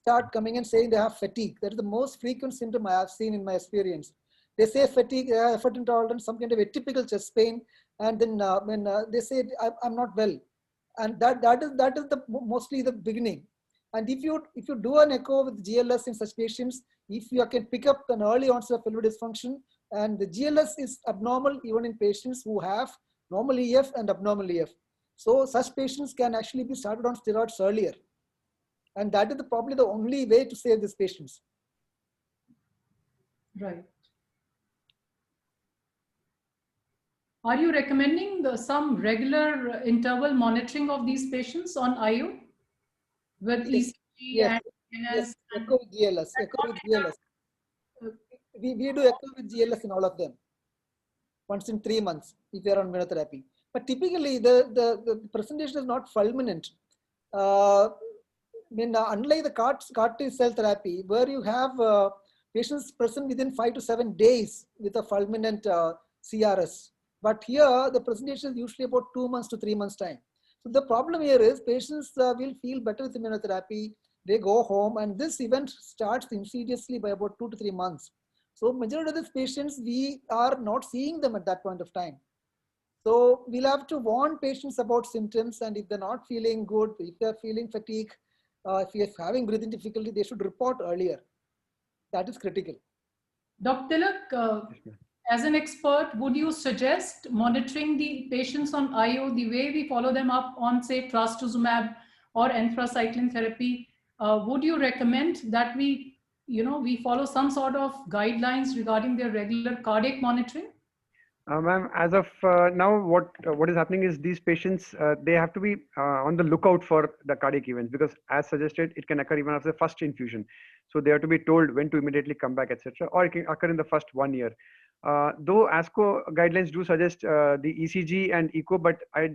start coming and saying they have fatigue. That is the most frequent symptom I have seen in my experience. They say fatigue, effort intolerance, some kind of atypical chest pain, and then when they say I'm not well, and that is mostly the beginning. And if you do an echo with GLS in such patients, if you can pick up an early onset of pelvic dysfunction, and the GLS is abnormal even in patients who have normal EF and abnormal EF. So such patients can actually be started on steroids earlier. And that is probably the only way to save these patients. Right. Are you recommending some regular interval monitoring of these patients on IO with ECG yes. and Yes, echo with GLS. Echo with GLS. We do echo with GLS in all of them. Once in 3 months if they are on immunotherapy. But typically the presentation is not fulminant. Unlike the CAR T cell therapy, where you have patients present within 5 to 7 days with a fulminant CRS. But here the presentation is usually about 2 months to 3 months time. So the problem here is patients will feel better with immunotherapy. They go home and this event starts insidiously by about 2 to 3 months. So majority of these patients, we are not seeing them at that point of time. So we'll have to warn patients about symptoms, and if they're not feeling good, if they're feeling fatigue, if you're having breathing difficulty, they should report earlier. That is critical. Dr. Tilak, as an expert, would you suggest monitoring the patients on IO the way we follow them up on, say, trastuzumab or anthracycline therapy? Would you recommend that we follow some sort of guidelines regarding their regular cardiac monitoring? Ma'am, as of now, what is happening is these patients, they have to be on the lookout for the cardiac events, because as suggested, it can occur even after the first infusion. So they have to be told when to immediately come back, etc., or it can occur in the first 1 year. Though ASCO guidelines do suggest the ECG and echo, but I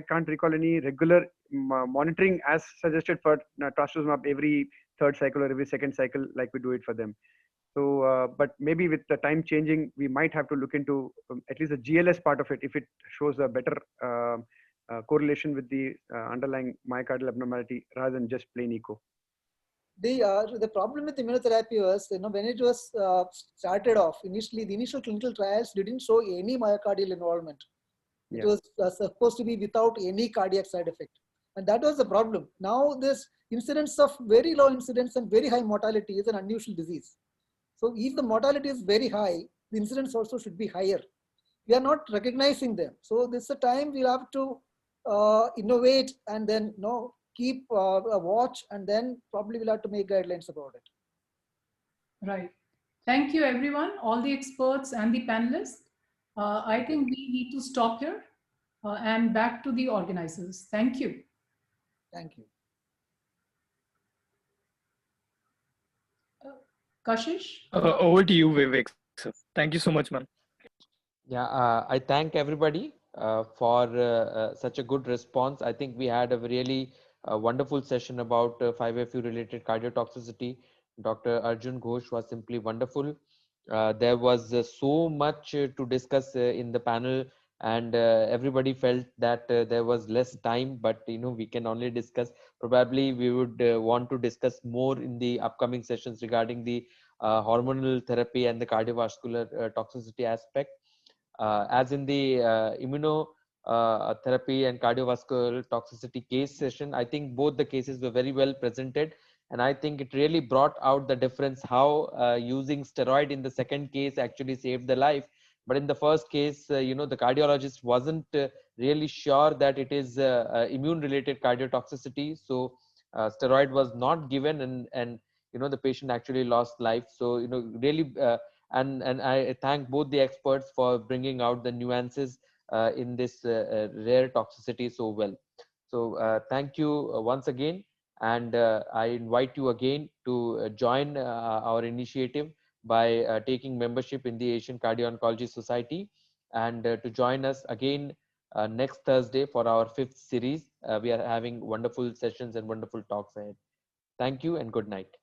can't recall any regular monitoring as suggested for trastuzumab every third cycle or every second cycle like we do it for them. So, but maybe with the time changing, we might have to look into at least the GLS part of it if it shows a better correlation with the underlying myocardial abnormality rather than just plain echo. The problem with immunotherapy was, when it was started off, initially, the initial clinical trials didn't show any myocardial involvement. It was supposed to be without any cardiac side effect. And that was the problem. Now this incidence of very low incidence and very high mortality is an unusual disease. So if the mortality is very high, the incidence also should be higher. We are not recognizing them. So this is a time we'll have to innovate and then keep a watch, and then probably we'll have to make guidelines about it. Right. Thank you, everyone, all the experts and the panelists. I think we need to stop here and back to the organizers. Thank you. Thank you. Kashish? Over to you, Vivek. Sir. Thank you so much, man. Yeah, I thank everybody for such a good response. I think we had a really wonderful session about 5FU related cardiotoxicity. Dr. Arjun Ghosh was simply wonderful. There was so much to discuss in the panel, and everybody felt that there was less time, but we can only discuss. Probably we would want to discuss more in the upcoming sessions regarding the hormonal therapy and the cardiovascular toxicity aspect. As in the immunotherapy and cardiovascular toxicity case session, I think both the cases were very well presented, and I think it really brought out the difference how using steroid in the second case actually saved the life. But in the first case, the cardiologist wasn't really sure that it is immune-related cardiotoxicity, so steroid was not given, and the patient actually lost life. So really. And I thank both the experts for bringing out the nuances in this rare toxicity so well. So thank you once again, and I invite you again to join our initiative by taking membership in the Asian Cardio-Oncology Society, and to join us again next Thursday for our 5th series. We are having wonderful sessions and wonderful talks ahead. Thank you and good night.